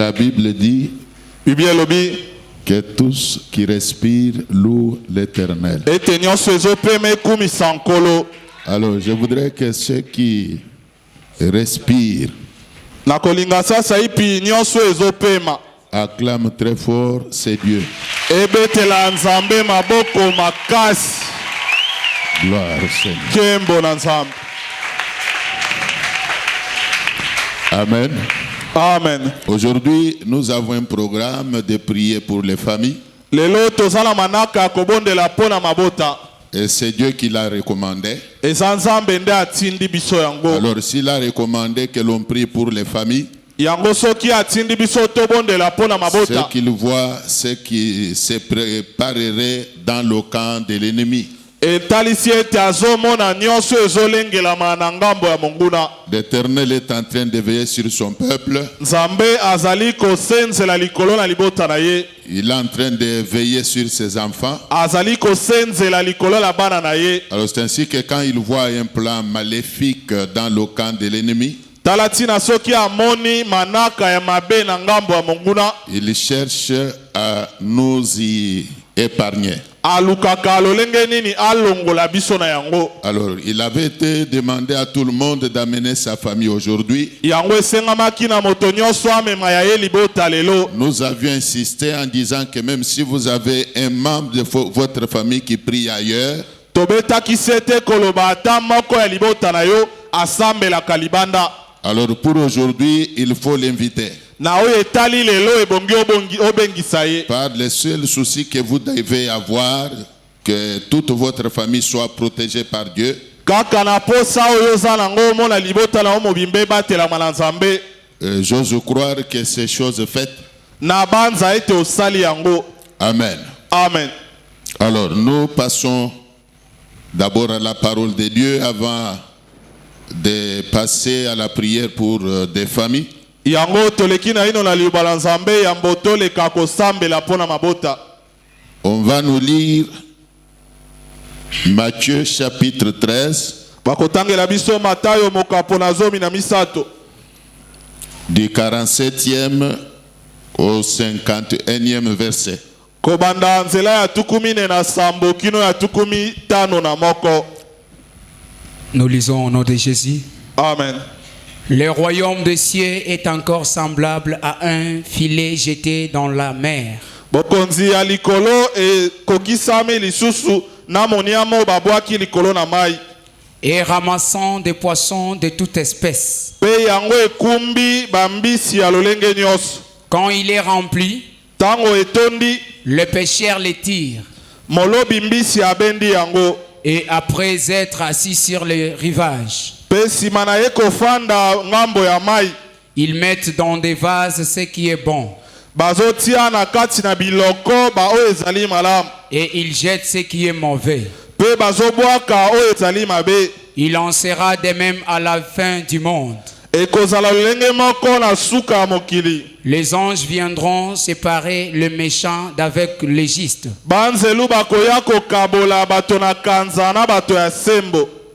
La Bible dit que tous qui respirent louent l'Éternel. Alors, je voudrais que ceux qui respirent acclament très fort ces dieux. Gloire au Seigneur. Amen. Amen. Aujourd'hui, nous avons un programme de prier pour les familles. Et c'est Dieu qui l'a recommandé. Alors, s'il a recommandé que l'on prie pour les familles, c'est qu'il voit ce qui se préparerait dans le camp de l'ennemi. L'Éternel est en train de veiller sur son peuple. Il est en train de veiller sur ses enfants. Alors c'est ainsi que quand il voit un plan maléfique dans le camp de l'ennemi, il cherche à nous y épargner. Alors, il avait été demandé à tout le monde d'amener sa famille aujourd'hui. Nous avions insisté en disant que même si vous avez un membre de votre famille qui prie ailleurs, alors pour aujourd'hui, il faut l'inviter. Par le seul souci que vous devez avoir, que toute votre famille soit protégée par Dieu. J'ose croire que ces choses faites. Amen. Amen. Alors nous passons d'abord à la parole de Dieu avant de passer à la prière pour des familles. On va nous lire Matthieu chapitre 13 du 47e au 51e verset. Nous lisons au nom de Jésus. Amen. Le royaume des cieux est encore semblable à un filet jeté dans la mer, et ramassant des poissons de toute espèce. Quand il est rempli, le pêcheur les tire, et après être assis sur le rivage, ils mettent dans des vases ce qui est bon, et ils jettent ce qui est mauvais. Il en sera de même à la fin du monde. Les anges viendront séparer le méchant d'avec le juste,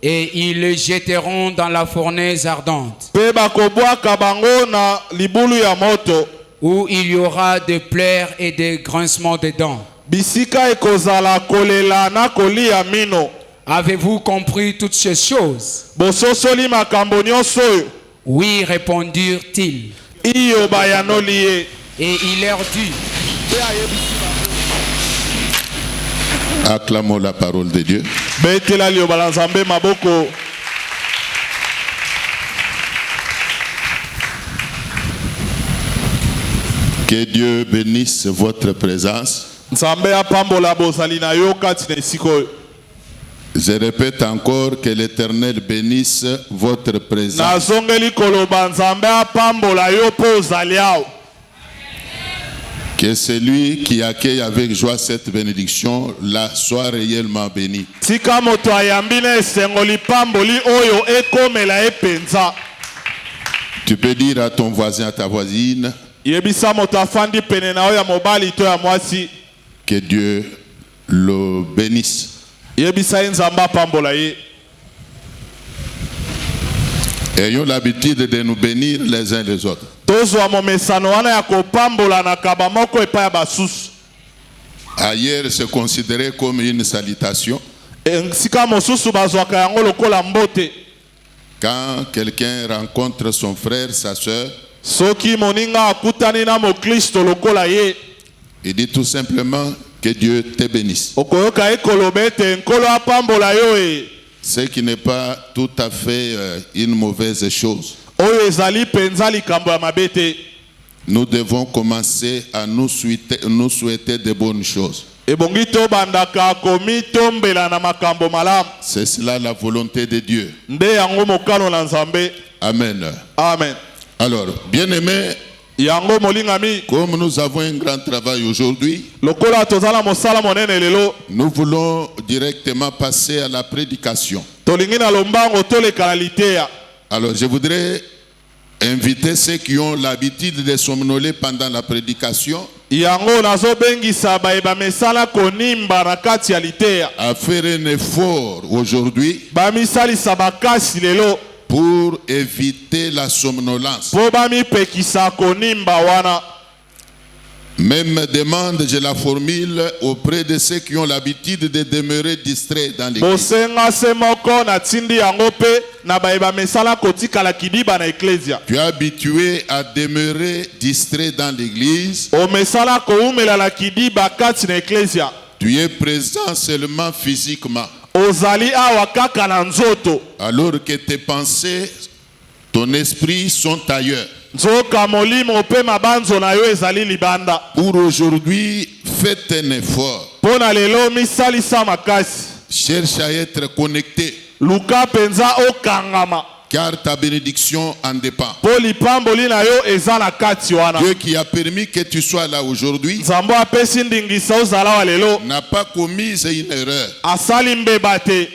et ils le jetteront dans la fournaise ardente, où il y aura des pleurs et des grincements de dents. Avez-vous compris toutes ces choses? Oui, répondirent-ils. Et il leur dit: Acclamons la parole de Dieu. Que Dieu bénisse votre présence. Je répète encore, que l'Éternel bénisse votre présence. Que celui qui accueille avec joie cette bénédiction la soit réellement béni. Tu peux dire à ton voisin, à ta voisine, que Dieu le bénisse. Ayons l'habitude de nous bénir les uns les autres. tozwa momesano wana ya kopambola na kaba moko epai ya basusu. Ailleurs, c'est considéré comme une salutation. Sika mosusu bazwaka yango lokola mbote. Quand quelqu'un rencontre son frère, sa soeur, Soki moninga akutani na mokristo lokola ye, il dit tout simplement que Dieu te bénisse. okoyoka ekoloba ete nkolo apambola yo e. Ce qui n'est pas tout à fait une mauvaise chose. Oyo ezali penza likambo ya mabe te. Nous devons commencer à nous souhaiter de bonnes choses. Ebongi tobandaka komitombela na makambo malamu. C'est cela la volonté de Dieu. Nde yango mokano na Nzambe. Amen. Amen. Alors, bien-aimés, Yango molingami, comme nous avons un grand travail aujourd'hui, lokola tozala mosala monene lelo, nous voulons directement passer à la prédication. tolingi na lombango toleka na liteya. Alors, je voudrais inviter ceux qui ont l'habitude de somnoler pendant la prédication Yango nazobengisa bayeba mesala konimba na kati ya liteya. à faire un effort aujourd'hui Bamisalisa bakasi lelo pour éviter la somnolence. po bamipekisa konimba wana. Même demande, je la formule auprès de ceux qui ont l'habitude de demeurer distraits dans l'église. Bosenga se moko na tindi yango pe na bayeba mesala kotikala kidiba na eklesia. Tu es habitué à demeurer distrait dans l'église. O mesala koumela la kidiba kati na eklesia. Tu es présent seulement physiquement. Ozali awa kaka na nzoto. Alors que tes pensées, ton esprit sont ailleurs. Nzoka molimo pe mabanzo na yo ezali libanda. Pour aujourd'hui, faites un effort. Pona lelo misalisa makasi. Cherche à être connecté, Luka penza okangama. car ta bénédiction en dépend. Po lipamboli na yo eza na kati wana. Dieu qui a permis que tu sois là aujourd'hui Nzambo apesi ndingisa ozala wa lelo. n'a pas commis une erreur. Asali mbeba te.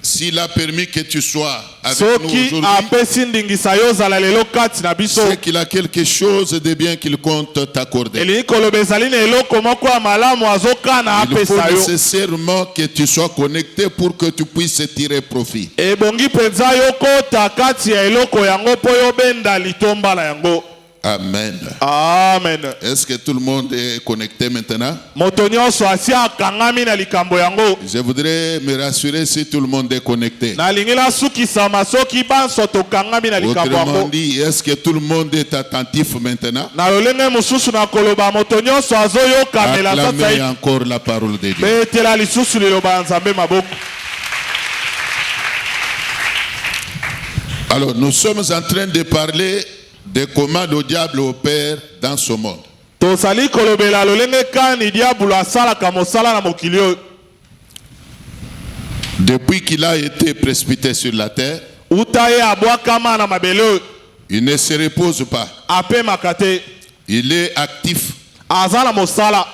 S'il a permis que tu sois avec nous Soki aujourd'hui, apesi ndingisa yo ozala lelo kati na biso. c'est qu'il a quelque chose de bien qu'il compte t'accorder. Elingi koloba ezali na eloko moko ya malamu azokana Il faut apesa yo. nécessairement que tu sois connecté pour que tu puisses tirer profit. Ebongi penza yo kota kati ya eloko yango po yo benda litomba na yango. Amen. Amen. Est-ce que tout le monde est connecté maintenant? Moto nyonso asi akangami na likambo yango. Je voudrais me rassurer si tout le monde est connecté. Nalingi nasukisama soki banso tokangami na likambo Autrement yango. dit, est-ce que tout le monde est attentif maintenant? Na lolenge mosusu na koloba moto nyonso azoyokamela Acclamez sasa encore la parole de Dieu. betela lisusu liloba ya Nzambe maboko. Alors, nous sommes en train de parler de comment le diable opère dans ce monde. Tosali kolobela lolenge kani diabolo asalaka mosala na mokili oyo. Depuis qu'il a été précipité sur la terre, Uta ye abwakama na mabele oyo. il ne se repose pas. Apemaka te. Il est actif. Aza na mosala.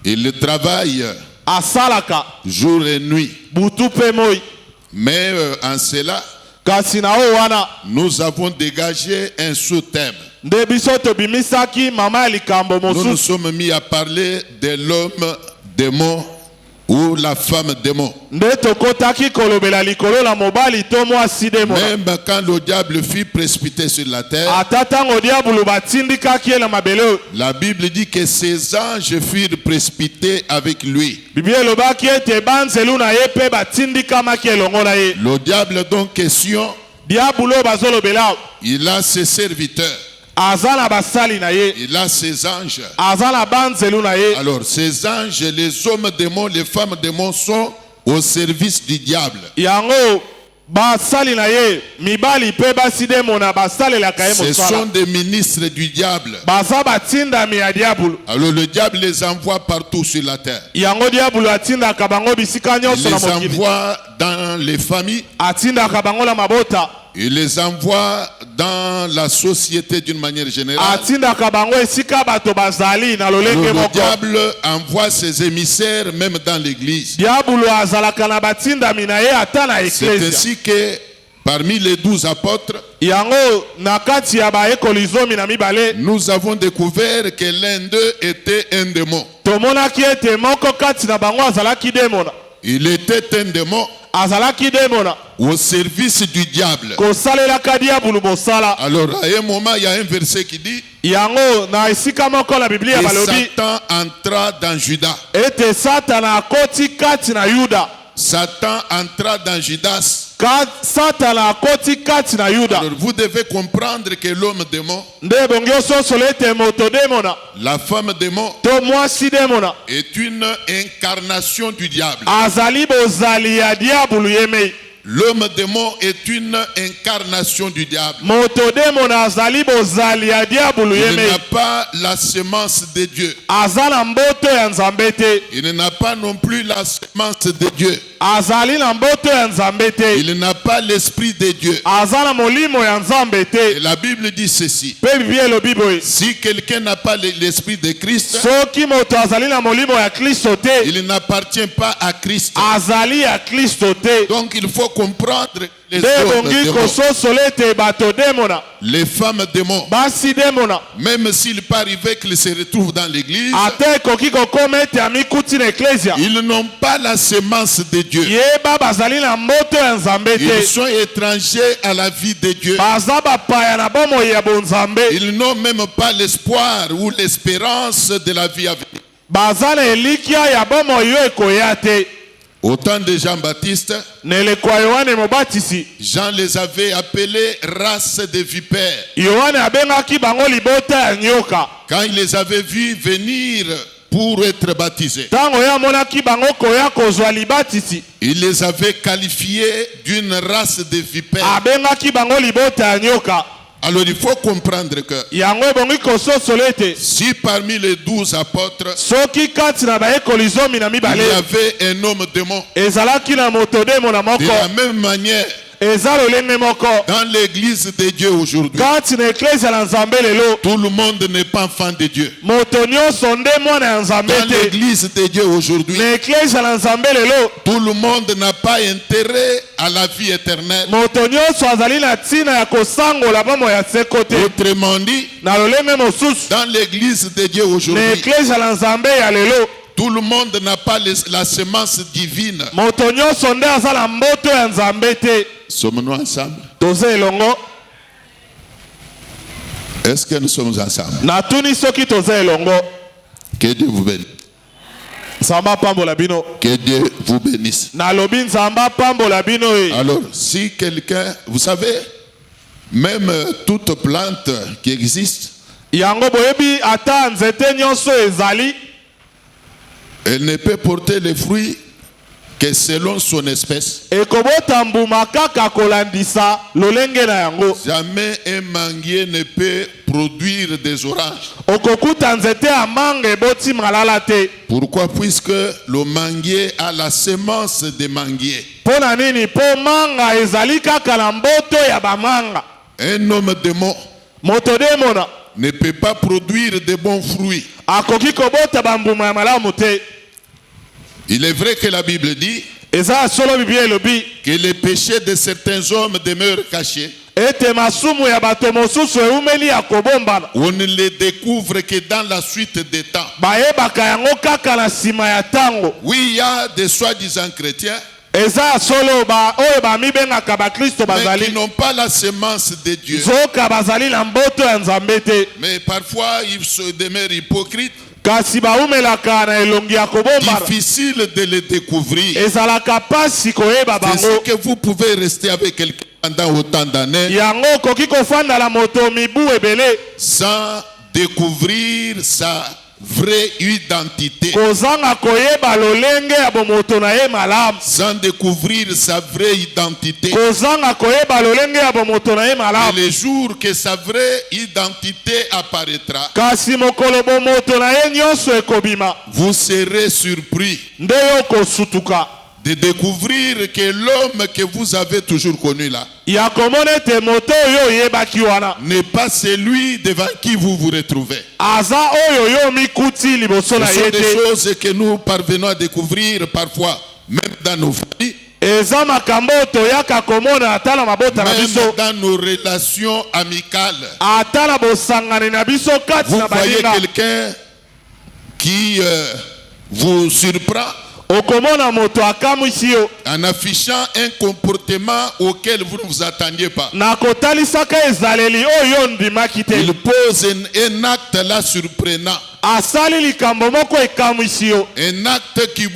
Il travaille Asalaka. jour et nuit. Butu pe moi. Mais en cela, Kasi na oyo wana. nous avons dégagé un sous-thème. Nde biso tobimisaki mama ya likambo Nous nous mosusu. sommes mis à parler de l'homme démon ou la femme démon. Nde tokotaki kolobela likolo la mobali to mwasi demona. Même quand le diable fut précipité sur la terre, Ata tango diabolo batindikaki ye na mabele oyo. la Bible dit que ses anges furent précipités avec lui. Biblia elobaki ete banzelu na ye mpe batindikamaki elongo na ye. Le diable donc question, Diabolo oyo bazolobela il a ses serviteurs, aza na basali na ye. il a ses anges. Aza na banzelu na ye. Alors ces anges, les hommes démons, les femmes démons sont au service du diable. Yango basali na ye mibali mpe basi demona basalelaka ye Ce mosala. sont des ministres du diable. Baza batindami ya diabolo. Alors le diable les envoie partout sur la terre. Yango diabolo atindaka bango bisika Il nyonso na les mokili. envoie dans les familles. Atindaka bango na mabota. Il les envoie dans la société d'une manière générale. Atindaka bango esika bato bazali na lolenge Le moko. diable envoie ses émissaires même dans l'église. Diabolo azalaka na batindami na ye ata na C'est eklesia. ainsi que parmi les 12 apôtres, Yango na kati ya baekoli zomi na mibale nous avons découvert que l'un d'eux était un démon. tomonaki ete moko kati na bango azalaki demona. Il était un démon azalaki demona au service du diable. kosalelaka diabulu mosala. Alors, à un moment, il y a un verset qui dit Yango na esika moko la Biblia que balobi Satan entra dans Judas. ete Satana akoti kati na Yuda. Satan entra dans Judas. Satana akoti kati na Yuda. Alors, vous devez comprendre que l'homme démon, Nde bongyo sosolo ete moto demona la femme démon, to mwasi demona est une incarnation du diable. azali bozali ya diabulu yemei. L'homme démon est une incarnation du diable. Moto demona azali bozali ya diabulu Il yemei. n'a pas la semence de Dieu. Azala mboto ya nzambe te. Il n'a pas non plus la semence de Dieu. Azali na mboto ya nzambe te. Il n'a pas l'esprit de Dieu. Azala molimo ya nzambe Et te. la Bible dit ceci. Pe Biblia elobi boye. Si quelqu'un n'a pas l'esprit de Christ, Soki moto azali na molimo ya Kristo te, il n'appartient pas à Christ. azali ya Kristo te. Donc il faut comprendre les Nde hommes bongi démons, kososola ete bato demona les femmes démons. basi demona Même s'il peut arriver qu'ils se retrouvent dans l'église, ate ekoki kokoma ete amikuti na eklesia ils n'ont pas la semence de Dieu. yeba bazali na mboto ya nzambe Ils te, sont étrangers à la vie de Dieu. baza bapaya na bomoi ya bonzambe, Ils n'ont même pas l'espoir ou l'espérance de la vie à venir. baza na elikia ya bomoi oyo ekoya te. Au temps de Jean-Baptiste, Na elekwa Yohane mobatisi, Jean les avait appelés race de vipères. Yohane abengaki bango libota ya nyoka. Quand il les avait vus venir pour être baptisés, Tango ya monaki bango koya kozwa libatisi, il les avait qualifiés d'une race de vipères. abengaki bango libota ya nyoka. Alors il faut comprendre que Yango ebongi kososola ete si parmi les 12 apôtres, soki kati na bayekoli zomi na il y mibale avait un homme démon, ezalaki na moto demona de moko, la même manière, eza lolenge moko dans l'église de Dieu aujourd'hui, kati na eklesia na nzambe lelo, tout le monde n'est pas enfant de Dieu. moto nyonso nde mwana ya nzambe Dans te. l'église de Dieu aujourd'hui, Na eklesia na nzambe lelo, tout le monde n'a pas intérêt à la vie éternelle. moto nyonso azali na ntina ya kosangola bomoi ya seko te. Autrement dit, Na lolenge mosusu, dans l'église de Dieu na aujourd'hui, eklesia na nzambe ya lelo, tout le monde n'a pas la semence divine. moto nyonso nde aza na mboto ya nzambe te. Sommes-nous ensemble? Toza elongo, Est-ce que nous sommes ensemble? natuni soki toza elongo. Que Dieu vous bénisse. Nzamba pambola bino. Que Dieu vous bénisse. Nalobi nzamba pambola bino e. Alors, si quelqu'un, vous savez, même toute plante qui existe, Yango boyebi ata nzete nyonso ezali, elle ne peut porter les fruits que selon son espèce. ekobota mbuma kaka kolandisa lolenge na yango. Jamais un manguier ne peut produire des oranges. Okokuta nzete ya manga eboti malala te. Pourquoi? Puisque le manguier a la semence de manguier. Pona nini? Po manga ezali kaka na mboto ya bamanga. Un homme démon Moto demona ne peut pas produire de bons fruits. akoki kobota bambuma ya malamu te. Il est vrai que la Bible dit Eza solo Biblia elobi que les péchés de certains hommes demeurent cachés. ete masumu ya bato mosusu eumeli ya kobombana. On ne les découvre que dans la suite des temps. Bayebaka yango kaka na nsima ya tango. Oui, il y a des soi-disant chrétiens, Eza solo ba oyo bamibengaka bakristo mais qui bazali n'ont pas la semence de Dieu. zoka bazali na mboto ya nzambe te. Mais parfois, ils se demeurent hypocrites. Kasi baumelaka na elongi ya kobombana. Difficile de les découvrir. Ezalaka pasi koyeba C'est ce bango. que vous pouvez rester avec quelqu'un pendant autant d'années Yango okoki kofandala moto mibu ebele sans découvrir sa vraie identité, kozanga koyeba lolenge ya bomoto na ye malamu, sans découvrir sa vraie identité. kozanga koyeba lolenge ya bomoto na ye Et malamu. le jour que sa vraie identité apparaîtra, Kasi mokolo bomoto na ye nyonso ekobima, vous serez surpris nde yo kosutuka de découvrir que l'homme que vous avez toujours connu là ya komona ete moto oyo oyebaki wana n'est pas celui devant qui vous vous retrouvez. aza oyo yo mikuti liboso Ce na sont ye des te. choses que nous parvenons à découvrir parfois, même dans nos familles, Eza makambo toyaka komona ata na mabota na même biso, dans nos relations amicales. ata na bosangani na biso kati Vous na voyez baninga. quelqu'un qui vous surprend, okomona moto akamwisi yo en affichant un comportement auquel vous ne vous attendiez pas. na kotalisaka ezaleli oyo ndimaki te. Il pose un acte là surprenant. Asali likambo moko ekamwisi yo. Un acte qui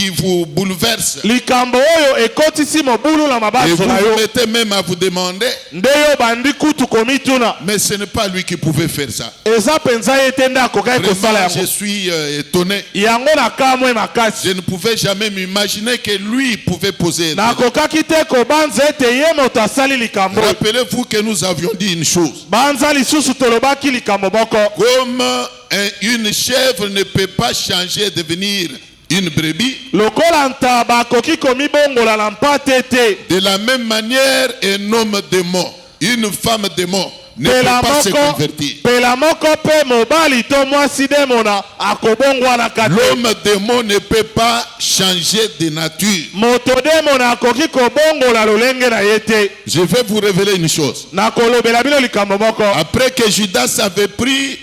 vous bouleverse. Likambo oyo ekotisi mobulu na Et mabaso vous na vous yo. mettez même à vous demander, Nde yo bandi kutu komituna. mais ce n'est pas lui qui pouvait faire ça. Eza penza ye te nde akokaki kosala Vraiment, je yango. suis étonné. Yango na kamwe makasi. Je ne pouvais jamais m'imaginer que lui pouvait poser un Na tel. kokaki te kobanza ete ye moto asali likambo. Rappelez-vous que nous avions dit une chose. Banza lisusu tolobaki likambo moko. Comme une chèvre ne peut pas changer, devenir une brebis, Lokola ntaba akoki komibongola na mpate te. de la même manière, un homme démon, une femme démon ne peut pas se convertir. Pela moko pe mobali to mwasi demona akobongwana kate. L'homme démon ne peut pas changer de nature. Moto demona akoki kobongola lolenge na ye te. Je vais vous révéler une chose. Na kolobela bino likambo moko. Après que Judas avait pris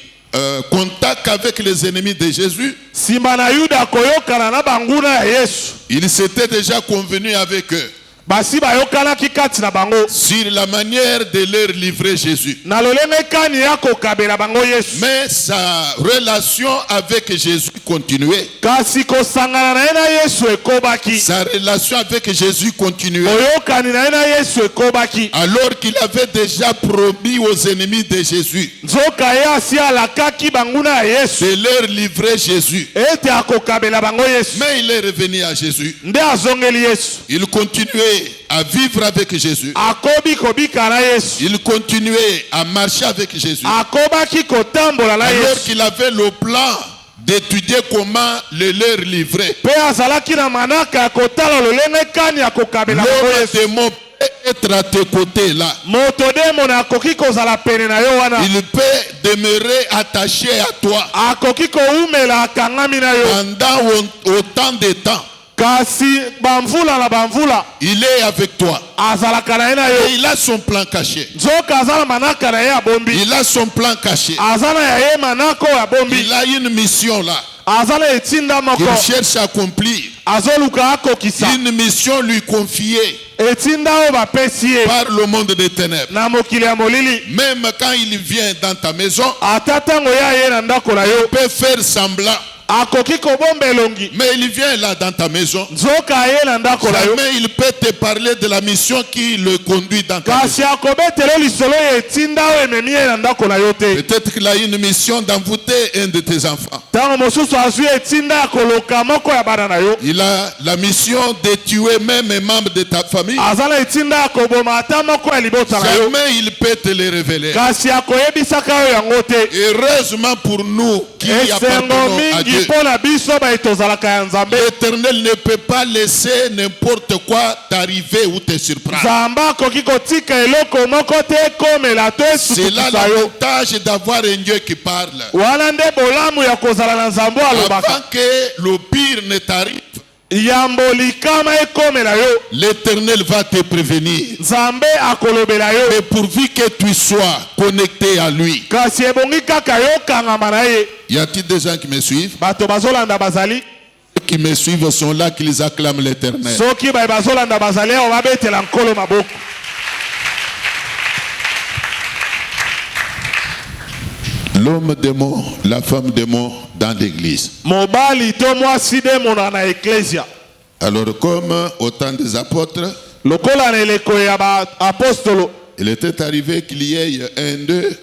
contact avec les ennemis de Jésus, Simba na Yuda koyokana na banguna ya Yesu. il s'était déjà convenu avec eux Basi bayokanaki kati na bango. sur la manière de leur livrer Jésus. Na lolenge kani ya kokabela bango Yesu. Mais sa relation avec Jésus continuait. Kasi kosangana na ye na Yesu ekobaki. Sa relation avec Jésus continuait. Oyokani na ye na Yesu ekobaki. Alors qu'il avait déjà promis aux ennemis de Jésus Nzoka ye asi alakaki banguna ya Yesu. de leur livrer Jésus. Ete akokabela bango Yesu. Mais il est revenu à Jésus. Nde azongeli Yesu. Il continuait à vivre avec Jésus. Akobi kobika na Yesu. Il continuait à marcher avec Jésus. Akobaki kotambola na Alors Yesu. qu'il avait le plan d'étudier comment le leur livrer. Pe azalaki na manaka ya kotala lolenge kani akokabela bango L'homme Yesu. démon peut être à tes côtés là. Moto demona akoki kozala pene na yo wana. Il peut demeurer attaché à toi Akoki koumela akangami na yo. pendant autant de temps. Kasi bamvula na bamvula Il est avec toi. azalaka na ye na yo. Et il a son plan caché. Nzoka aza na manaka na ye ya bombi. Il a son plan caché. Aza na ya ye manako ya bombi. Il a une mission là Aza na etinda moko. qu'il cherche à accomplir. Azoluka akokisa. Une mission lui confiée Etinda oyo bapesi ye par le monde des ténèbres. na mokili ya molili. Même quand il vient dans ta maison, Ata ntango ya ye na ndako na il yo peut faire semblant. akoki kobomba elongi. Mais il vient là dans ta maison. Nzoka ye na ndako na yo. Jamais il peut te parler de la mission qui le conduit dans ta maison. Kasi akobetela lisolo ye etinda oyo ememi ye na ndako na yo te. Peut-être qu'il a une mission d'envoûter un de tes enfants. Ntango mosusu azwi etinda ya koloka moko ya bana na yo. Il a la mission de tuer même un membre de ta famille. Aza na etinda ya koboma ata moko ya libota na yo. Jamais il peut te le révéler. Kasi akoyebisaka oyo yango te. Heureusement pour nous qui Esengo appartenons à mingi Dieu, mpo na biso baye tozalaka ya Nzambe. l'Éternel ne peut pas laisser n'importe quoi t'arriver ou te surprendre. Nzambe akoki kotika eloko moko te ekomela to C'est là esukisa yo. l'avantage d'avoir un Dieu qui parle. Wana nde bolamu ya kozala na Nzambe alobaka. Avant que le pire ne t'arrive, Yambo likama ekomela yo. l'Éternel va te prévenir. Nzambe akolobela yo. Mais pourvu que tu sois connecté à lui. Kasi ebongi kaka yo kangama na ye. Y a-t-il des gens qui me suivent? Bato bazolanda bazali. Ceux qui me suivent sont là, qu'ils acclament l'Éternel. Soki baye bazolanda bazali awo babetela nkolo maboko. L'homme démon, la femme démon dans l'église. Mobali to mwasi demona na eklesia. Alors comme au temps des apôtres, Lokola na eleko ya ba apostolo. il était arrivé qu'il y ait un d'eux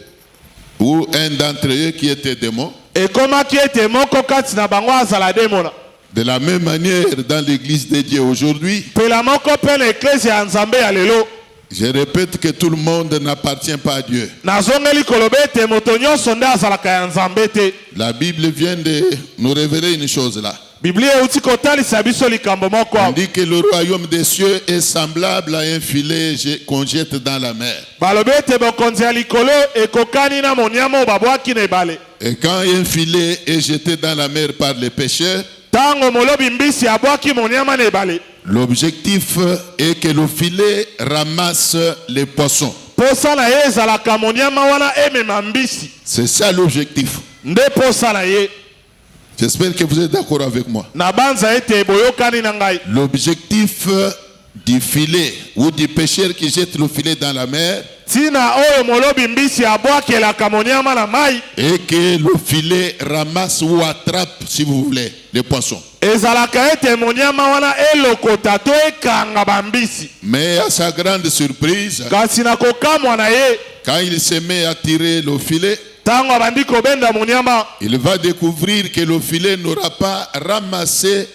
ou un d'entre eux qui était démon. Ekomaki ete moko kati na bango azala demona. De la même manière, dans l'église de Dieu aujourd'hui, Pela moko pe na eklesia ya Nzambe ya lelo. je répète que tout le monde n'appartient pas à Dieu. Nazongeli koloba ete moto nyonso nde azalaka ya Nzambe te. La Bible vient de nous révéler une chose là. Biblia euti kotalisa biso likambo moko. On dit que le royaume des cieux est semblable à un filet qu'on jette dans la mer. Balobi ete bokonzi ya likolo ekokani na moniamo oyo babwaki na ebale. Et quand un filet est jeté dans la mer par les pêcheurs, Tango molobi mbisi abwaki moniama na ebale. l'objectif est que le filet ramasse les poissons. Posa na ye ezalaka moniama wana emema mbisi. C'est ça l'objectif. Nde posa na ye. J'espère que vous êtes d'accord avec moi. Na banza ete boyokani na ngai. L'objectif du filet ou du pêcheur qui jette le filet dans la mer Tina oyo molobi mbisi abwakelaka monyama na mai. et que le filet ramasse ou attrape, si vous voulez, les poissons. Ezalaka ete monyama wana elokota to ekanga bambisi. Mais à sa grande surprise, Kasi na kokamwa na ye, quand il se met à tirer le filet, tango abandi kobenda monyama, il va découvrir que le filet n'aura pas ramassé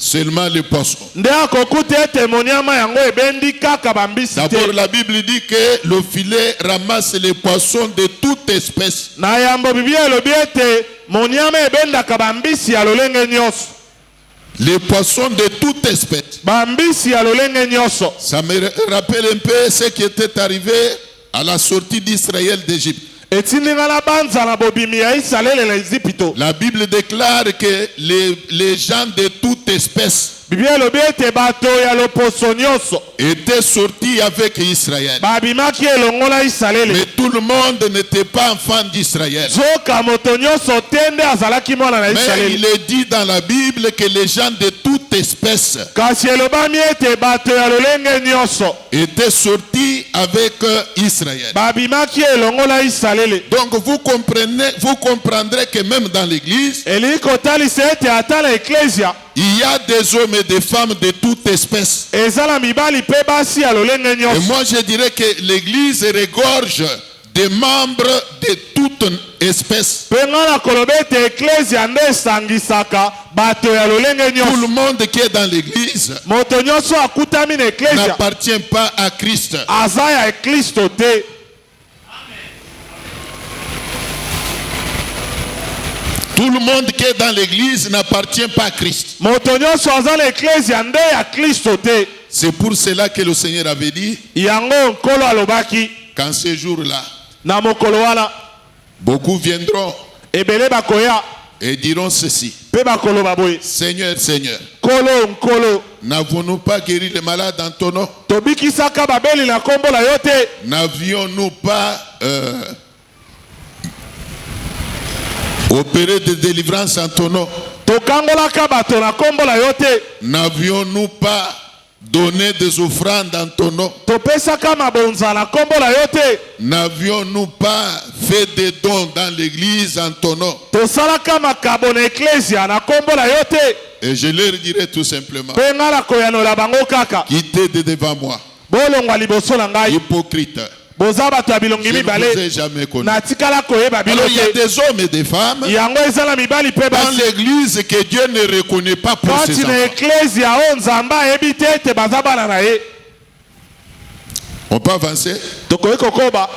seulement les poissons. nde akokuta ete monyama yango ebendi kaka bambisi te. D'abord, la Bible dit que le filet ramasse les poissons de toute espèce. Na yambo Biblia elobi ete monyama ebendaka bambisi ya lolenge nyonso. Les poissons de toute espèce. Bambisi ya lolenge nyonso. Ça me rappelle un peu ce qui était arrivé à la sortie d'Israël d'Égypte. Etindinga na banza na bobimi ya Israele na Ezipito. La Bible déclare que les gens de toute espèce Biblia elobi ete bato ya loposo nyonso étaient sortis avec Israël. babimaki elongo na Israele. Mais tout le monde n'était pas enfant d'Israël. Zoka moto nyonso tende azalaki mwana na Mais Israele. il est dit dans la Bible que les gens de toute espèce Kasi elobami ete bato ya lolenge nyonso étaient sortis avec Israël. babimaki elongo na Israele. Donc vous comprendrez que même dans l'église, Eli kotalisa ete ata na eklesia il y a des hommes et des femmes de toute espèce. ezala mibali pe basi ya lolenge Et nyonso. moi je dirais que l'église regorge des membres de toute espèce. Pe nga na koloba ete eklesia nde esangisaka bato ya lolenge Tout nyonso. le monde qui est dans l'église Moto nyonso akutami na eklesia n'appartient pas à Christ. aza ya Kristo te. Tout le monde qui est dans l'église n'appartient pas à Christ. Moto nyonso aza na eklesia nde ya Kristo te. C'est pour cela que le Seigneur avait dit Yango nkolo alobaki qu'en ce jour-là, na mokolo wana beaucoup viendront ebele bakoya et diront ceci: pe bakoloba boye, Seigneur, Seigneur, nkolo n'avons-nous pas guéri les malades en ton nom? tobikisaka babeli na kombo na yo te? N'avions-nous pas opéré de délivrance en ton nom? Tokangolaka bato na kombo na yo te? N'avions-nous pas donné des offrandes en ton nom? Topesaka mabonza na kombo na yo te? N'avions-nous pas fait des dons dans l'église en ton nom? Tosalaka makabo na eklesia na kombo na yo te? Et je leur dirai tout simplement: Pe nga na koyanola bango kaka, quittez de devant moi, bolongwa liboso na ngai, hypocrite. boza bato ya bilongi Je ne vous ai mibale, jamais connu. natikala koyeba bino Alors il y a te. des hommes et des femmes Yango ezala mibali pe dans basi l'église que Dieu ne reconnaît pas pour ses kati na enfants. eklesia oyo nzambe ayebi te ete baza bana na ye. On peut avancer? Tokoki kokoba.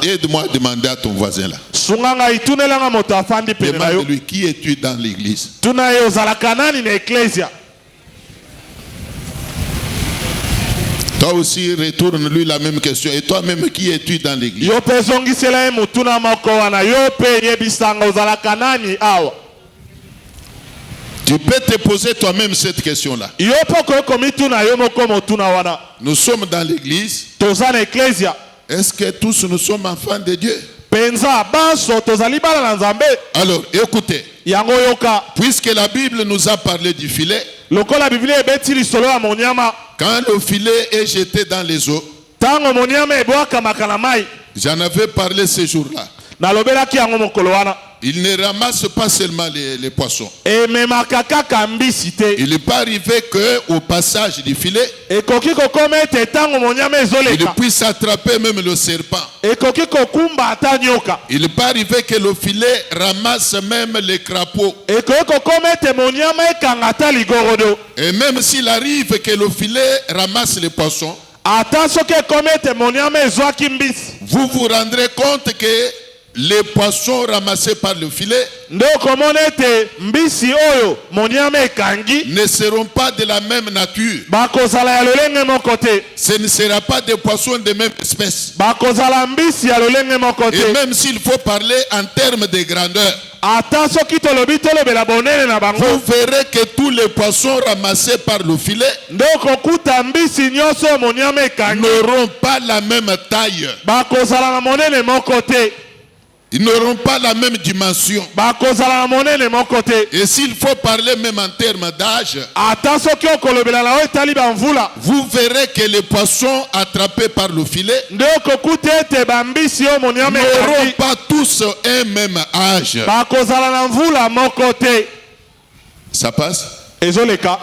Aide-moi à demander à ton voisin là. Sunga ngai tunelanga moto afandi pene na yo. Demande-lui: qui es-tu dans l'église? Tuna ye ozalaka nani na eklesia? Toi aussi, retourne-lui la même question. Et toi-même, qui es-tu dans l'église? Yo pe zongisela ye mutuna moko wana, yo pe yebisanga ozalaka nani awa. Tu peux te poser toi-même cette question-là. Yo pe koki komituna yo moko motuna wana. Nous sommes dans l'église. Toza na eklesia. Est-ce que tous nous sommes enfants de Dieu? Penza banso tozali bana na nzambe. Alors, écoutez. Yango yoka. Puisque la Bible nous a parlé du filet, Lokola Biblia ebeti lisolo ya monyama, quand le filet est jeté dans les eaux, tango monyama ebwakamaka na mai, j'en avais parlé ce jour-là. nalobelaki yango mokolo wana. Il ne ramasse pas seulement les poissons. Ememaka kaka mbisi te. Il n'est pas arrivé qu'au passage du filet, Ekoki kokoma ete tango monyama il ezoleka, puisse attraper même le serpent. ekoki kokumba ata nyoka. Il n'est pas arrivé que le filet ramasse même les crapauds. Ekoki kokoma ete monyama ekanga ata ligorodo. Et même s'il arrive que le filet ramasse les poissons, Ata soki ekoma ete monyama ezwaki mbisi, vous vous rendrez compte que les poissons ramassés par le filet nde okomona ete mbisi oyo monyama ekangi ne seront pas de la même nature. bakozala ya lolenge moko te. Ce ne sera pas des poissons de même espèce. Bakozala mbisi ya lolenge moko Et te. même s'il faut parler en termes de grandeur, Ata soki tolobi tolobela bonene na bango, vous verrez que tous les poissons ramassés par le filet nde okokuta mbisi nyonso oyo monyama ekangi n'auront pas la même taille. bakozala na monene moko te. Ils n'auront pas la même dimension. bakozala na monene moko te. Et s'il faut parler même en termes d'âge, ata soki okolobela na oyo etali bamvula vous verrez que les poissons attrapés par le filet nde okokuta ete bambisi oyo moniama n'auront ekangi pas tous un même âge. bakozala na mvula moko te. Ça passe? ezoleka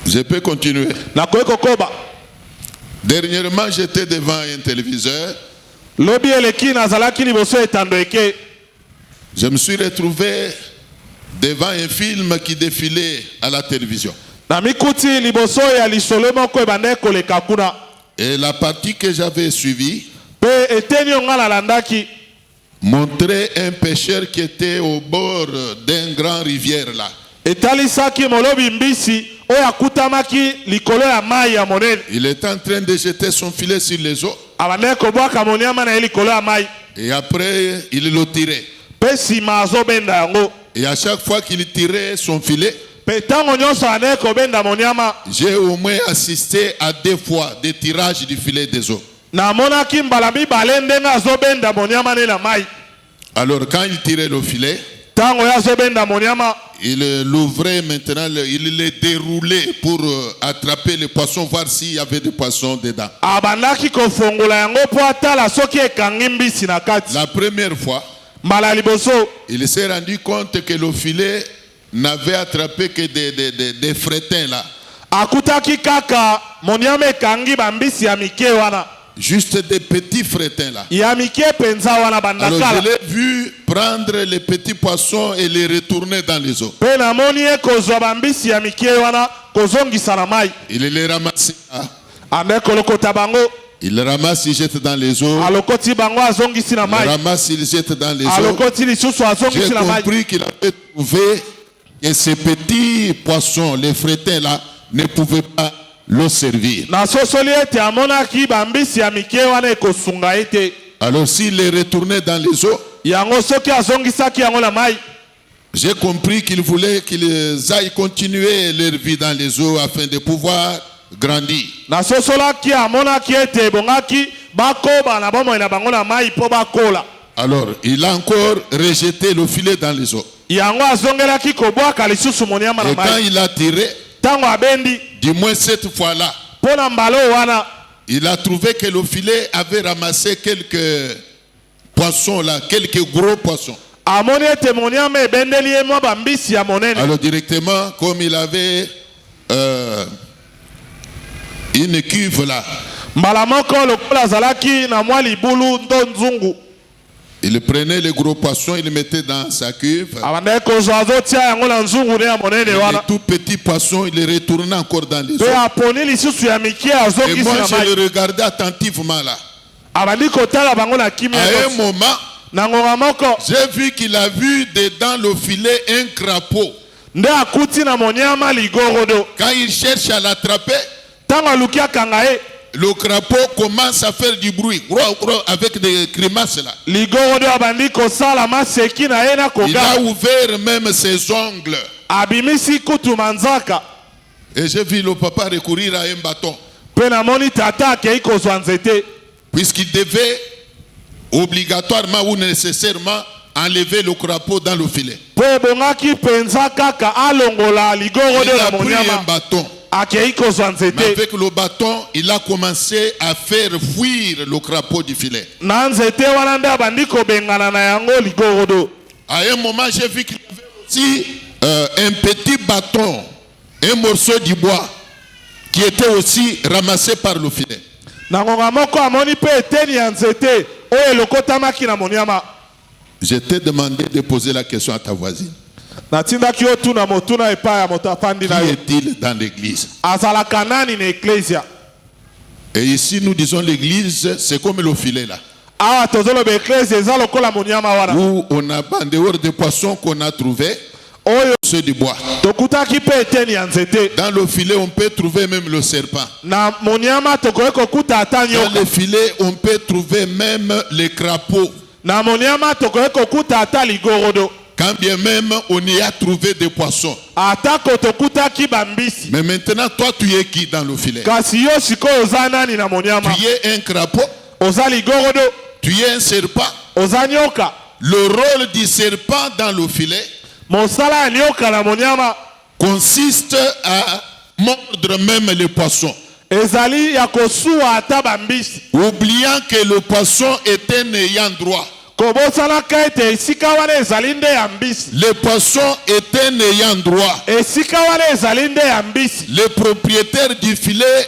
Je peux continuer. nakoki kokoba. Dernièrement, j'étais devant un téléviseur. lobi eleki nazalaki liboso etando eke Je me suis retrouvé devant un film qui défilait à la télévision. na mikuti liboso ya lisolo moko ebanda koleka kuna Et la partie que j'avais suivie mpe eteni oyo nga nalandaki montrait un pêcheur qui était au bord d'un grand rivière là. etalisaki molobi mbisi oyo akutamaki likolo ya mai ya monene. Il était en train de jeter son filet sur les eaux. abandaki kobwaka moniama na ye likolo ya mai Et après, il le tirait. mpe nsima azobenda yango. Et à chaque fois qu'il tirait son filet, mpe ntango nyonso abandaki kobenda moniama j'ai au moins assisté à 2 fois des tirages du filet des eaux. namonaki mbala mibale ndenge azobenda moniama ne na mai. Alors quand il tirait le filet, ntango ye azobenda moniama il l'ouvrait maintenant, il le déroulait pour attraper les poissons, voir s'il y avait des poissons dedans. abandaki kofongola yango mpo atala soki ekangi mbisi na kati. La première fois, mbala liboso il s'est rendu compte que le filet n'avait attrapé que des frétins là. akutaki kaka moniama ekangi bambisi ya mike wana. Juste des petits frétins là. ya mike penza wana Alors bandakala. je l'ai vu prendre les petits poissons et les retourner dans les eaux. mpe namoni ye kozwa bambisi ya mike wana kozongisa na mai. Il les ramasse, ande kolokota bango il les ramasse, il jette dans les eaux. alokoti bango azongisi na Il mai. ramasse, il jette dans les eaux. alokoti lisusu J'ai azongisi na mai. compris qu'il avait trouvé que ces petits poissons, les frétins là, ne pouvaient pas le servir. nasosoli ete amonaki bambisi ya mike wana ekosunga ye te. Alors s'il les retournait dans les eaux, yango soki azongisaki yango na mai j'ai compris qu'il voulait qu'ils aillent continuer leur vie dans les eaux afin de pouvoir grandir. nasosolaki amonaki ete ebongaki bakoba na bomoi na bango na mai mpo bakola. Alors il a encore rejeté le filet dans les eaux. yango azongelaki kobwaka lisusu moniama na Et quand mai. il a tiré, ntango abendi du moins cette fois-là, mpo na mbala oyo wana il a trouvé que le filet avait ramassé quelques poissons là, quelques gros poissons. amoni ete moniama ebendeli ye mwa bambisi ya monene. Alors directement, comme il avait une cuve là, mbala moko lokola azalaki na mwa libulu ndo nzungu il prenait les gros poissons, il les mettait dans sa cuve. abandaki kozwa azotia yango na nzungu ne ya monene Les wana. tout petits poissons, il les retournait encore dans les mpe eaux. aponi lisusu ya mike Et azongisi moi, na je mai. le regardais attentivement là. abandi kotala bango na kimia. À un moment, na ngonga moko j'ai vu qu'il a vu dedans le filet un crapaud. nde akuti na moniama ligorodo. Quand il cherche à l'attraper, ntango aluki akanga ye le crapaud commence à faire du bruit, avec des grimaces là. ligorodo abandi kosala maseki na ye na Il a koga. ouvert même ses ongles. abimisi kutu manzaka. Et j'ai vu le papa recourir à un bâton. mpe namoni tata akei kozwa nzete. Puisqu'il devait obligatoirement ou nécessairement enlever le crapaud dans le filet. mpo ebongaki mpenza kaka alongola Il ligorodo a na pris un moniama. bâton. akei kozwa Mais nzete. avec le bâton, il a commencé à faire fuir le crapaud du filet. na nzete wana nde abandi kobengana na yango ligorodo. À un moment, j'ai vu qu'il avait aussi un petit bâton, un morceau du bois, qui était aussi ramassé par le filet. na ngonga moko amoni mpe eteni ya nzete oyo elokotamaki na moniama. Je t'ai demandé de poser la question à ta voisine. natindaki yo tuna motuna epai ya moto afandi na Qui yo. est-il dans l'église? azalaka nani na eklesia. Et ici, nous disons l'église, c'est comme le filet là. awa tozoloba eklesia eza lokola moniama wana. Où on a en dehors des poissons qu'on a trouvés, oyo ceux du bois. tokutaki mpe eteni ya nzete. Dans le filet, on peut trouver même le serpent. na moniama tokoki kokuta ata Dans nyoka. le filet, on peut trouver même les crapauds. na moniama tokoki kokuta ata ligorodo. Quand bien même on y a trouvé des poissons. atako tokutaki bambisi. Mais maintenant, toi, tu es qui dans le filet? kasi yo sikoyo oza nani na moniama. Tu es un crapaud oza ligorodo. Tu es un serpent. oza nyoka. Le rôle du serpent dans le filet Mosala ya nyoka na monyama consiste à mordre même les poissons, ezali ya kosuwa ata bambisi. oubliant que le poisson est un ayant droit. Kobosalaka ete esika wana ezali nde ya mbisi. Le poisson est un ayant droit. Esika wana ezali nde ya mbisi. Le propriétaire du filet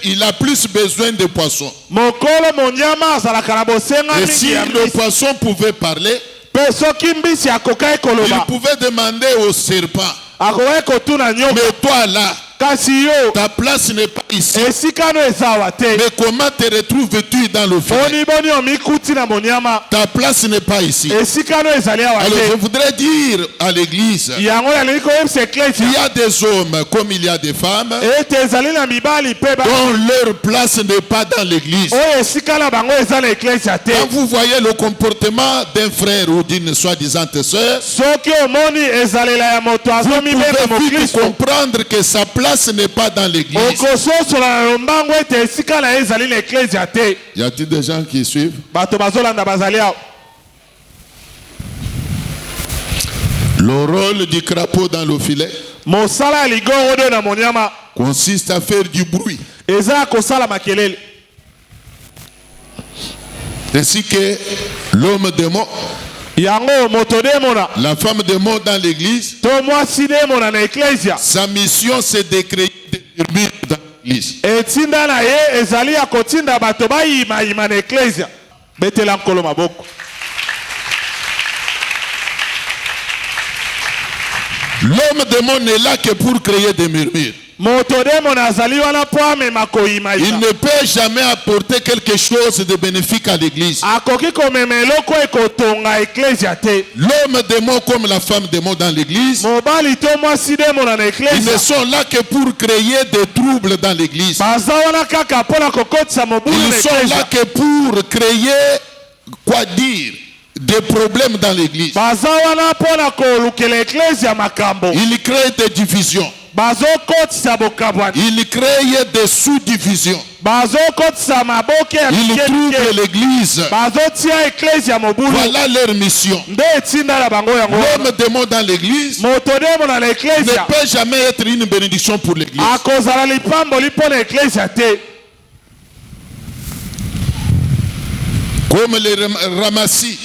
il a plus besoin de poissons. Mokolo monyama azalaka na bosenga Et mingi si ya le mbisi. poisson pouvait parler, Pe soki mbisi akokai il koloba pouvait demander au serpent, akokai kotuna nyoka. mais toi là, Kasi yo ta place n'est pas ici. esika no ezawa te. Mais comment te retrouves-tu dans le filet? Boni boni omikuti na monyama. Ta place n'est pas ici. Esika no ezali awa Alors je te. voudrais dire à l'église, Yango yalingi koyebisa il eklesia y a des hommes comme il y a des femmes ete ezali na mibali pe dont leur place n'est pas dans l'église. oyo esika na bango eza na eklesia te. Quand vous voyez le comportement d'un frère ou d'une soi-disante sœur, Soki omoni ezalela ya moto vous azomi beba pouvez vite mokristo comprendre que sa place n'est pas dans l'église. okososola na lombango ete esika na ye ezali na eklesia te. Y a-t-il des gens qui suivent? Bato bazolanda bazali awa. Le rôle du crapaud dans le filet Mosala ya ligoro oyo na monyama consiste à faire du bruit. eza ya kosala makelele. Ainsi que l'homme démon, Yango moto demona la femme démon dans l'église, to mwasi demona na eklesia sa mission c'est de créer des murmures dans l'église. etinda na ye ezali ya kotinda bato bayimayima na eklesia. Betela nkolo maboko. L'homme démon n'est là que pour créer des murmures. Moto demona azali wana po amema Il koyimayima. ne peut jamais apporter quelque chose de bénéfique à l'église. Akoki komema eloko ekotonga eklesia te. L'homme démon comme la femme démon dans l'église, Mobali to mwasi demona na ils eklesia ne sont là que pour créer des troubles dans l'église. baza wana kaka mpona kokotisa mobulu na Ils sont là eklesia. que pour créer, quoi dire, des problèmes dans l'église. Baza wana mpona kolukela eklesia makambo. Ils créent des divisions. Bazokotisa bokabwani. Ils créent des sous-divisions. Bazokotisa maboke ya Ils troublent mike. l'église. Bazotia eklesia mobulu. Voilà leur mission. Nde etinda na bango yango. L'homme démon dans l'église Moto demona na ne eklesia peut jamais être une bénédiction pour l'église. akozala lipamboli mpona eklesia te. Comme les ramassis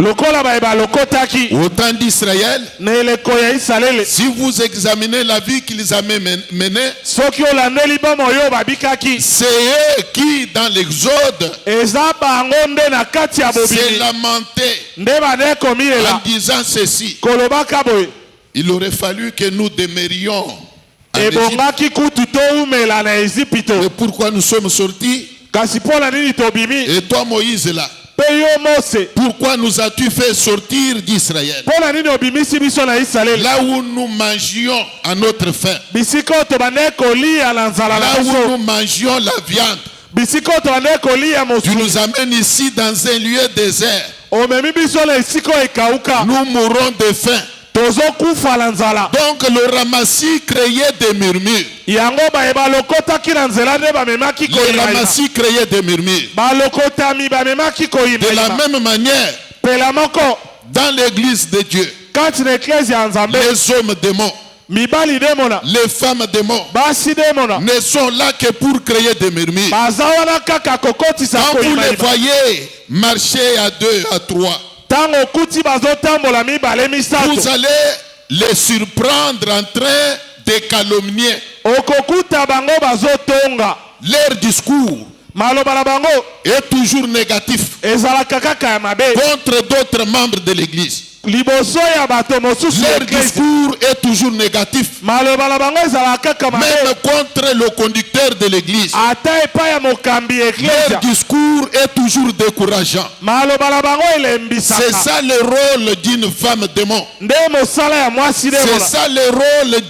Lokola bayeba lokotaki au temps d'Israël, na eleko ya Israele. si vous examinez la vie qu'ils avaient menée, Soki olandeli bomo oyo babikaki c'est eux qui, dans l'Exode, eza bango nde na kati ya s'est bobili lamenté nde bande en komilela disant ceci. kolobaka boye Il aurait fallu que nous demeurions en Égypte. ebongaki kutu toumela na Ezipito. Mais pourquoi nous sommes sortis? Kasi mpola nini tobimi? Et toi, Moïse, là, Pe yo Mose pourquoi nous as-tu fait sortir d'Israël? mpola nini obimisi biso na Israele? Là où nous mangions à notre faim, Bisika oyo tobande kolia na nzala là na où biso. nous mangions la viande, Bisika oyo tobande kolia tu mosu. nous amènes ici dans un lieu désert. Omemi biso na esika oyo ekauka. Nous mourrons de faim. Tozokufa na nzala. Donc le ramassis créait des murmures. Yango bayeba lokotaki na nzela nde bamemaki Le koyimayima. ramassis créait des murmures. Balokotami bamemaki De la koyimayima. même manière, Pela moko dans l'église de Dieu, kati na eklesia ya Nzambe les hommes démons, mibali demona les femmes démons basi demona ne sont là que pour créer des murmures. baza wana kaka kokotisa Quand vous les koyimayima. voyez marcher à 2, à 3, Tango okuti bazotambola mibale misato vous allez les surprendre en train de calomnier. okokuta bango bazotonga Leur discours maloba na bango est toujours négatif ezalaka kaka ya mabe contre d'autres membres de l'église. liboso ya bato mosusu ya Leur eklesia. discours est toujours négatif, Maloba na bango ezalaka kaka mabe même contre le conducteur de l'église. ata epai ya mokambi ya Leur eklesia. discours est toujours décourageant. Maloba na bango C'est elembisaka ça le rôle d'une femme démon. nde mosala ya mwasi C'est demona ça le rôle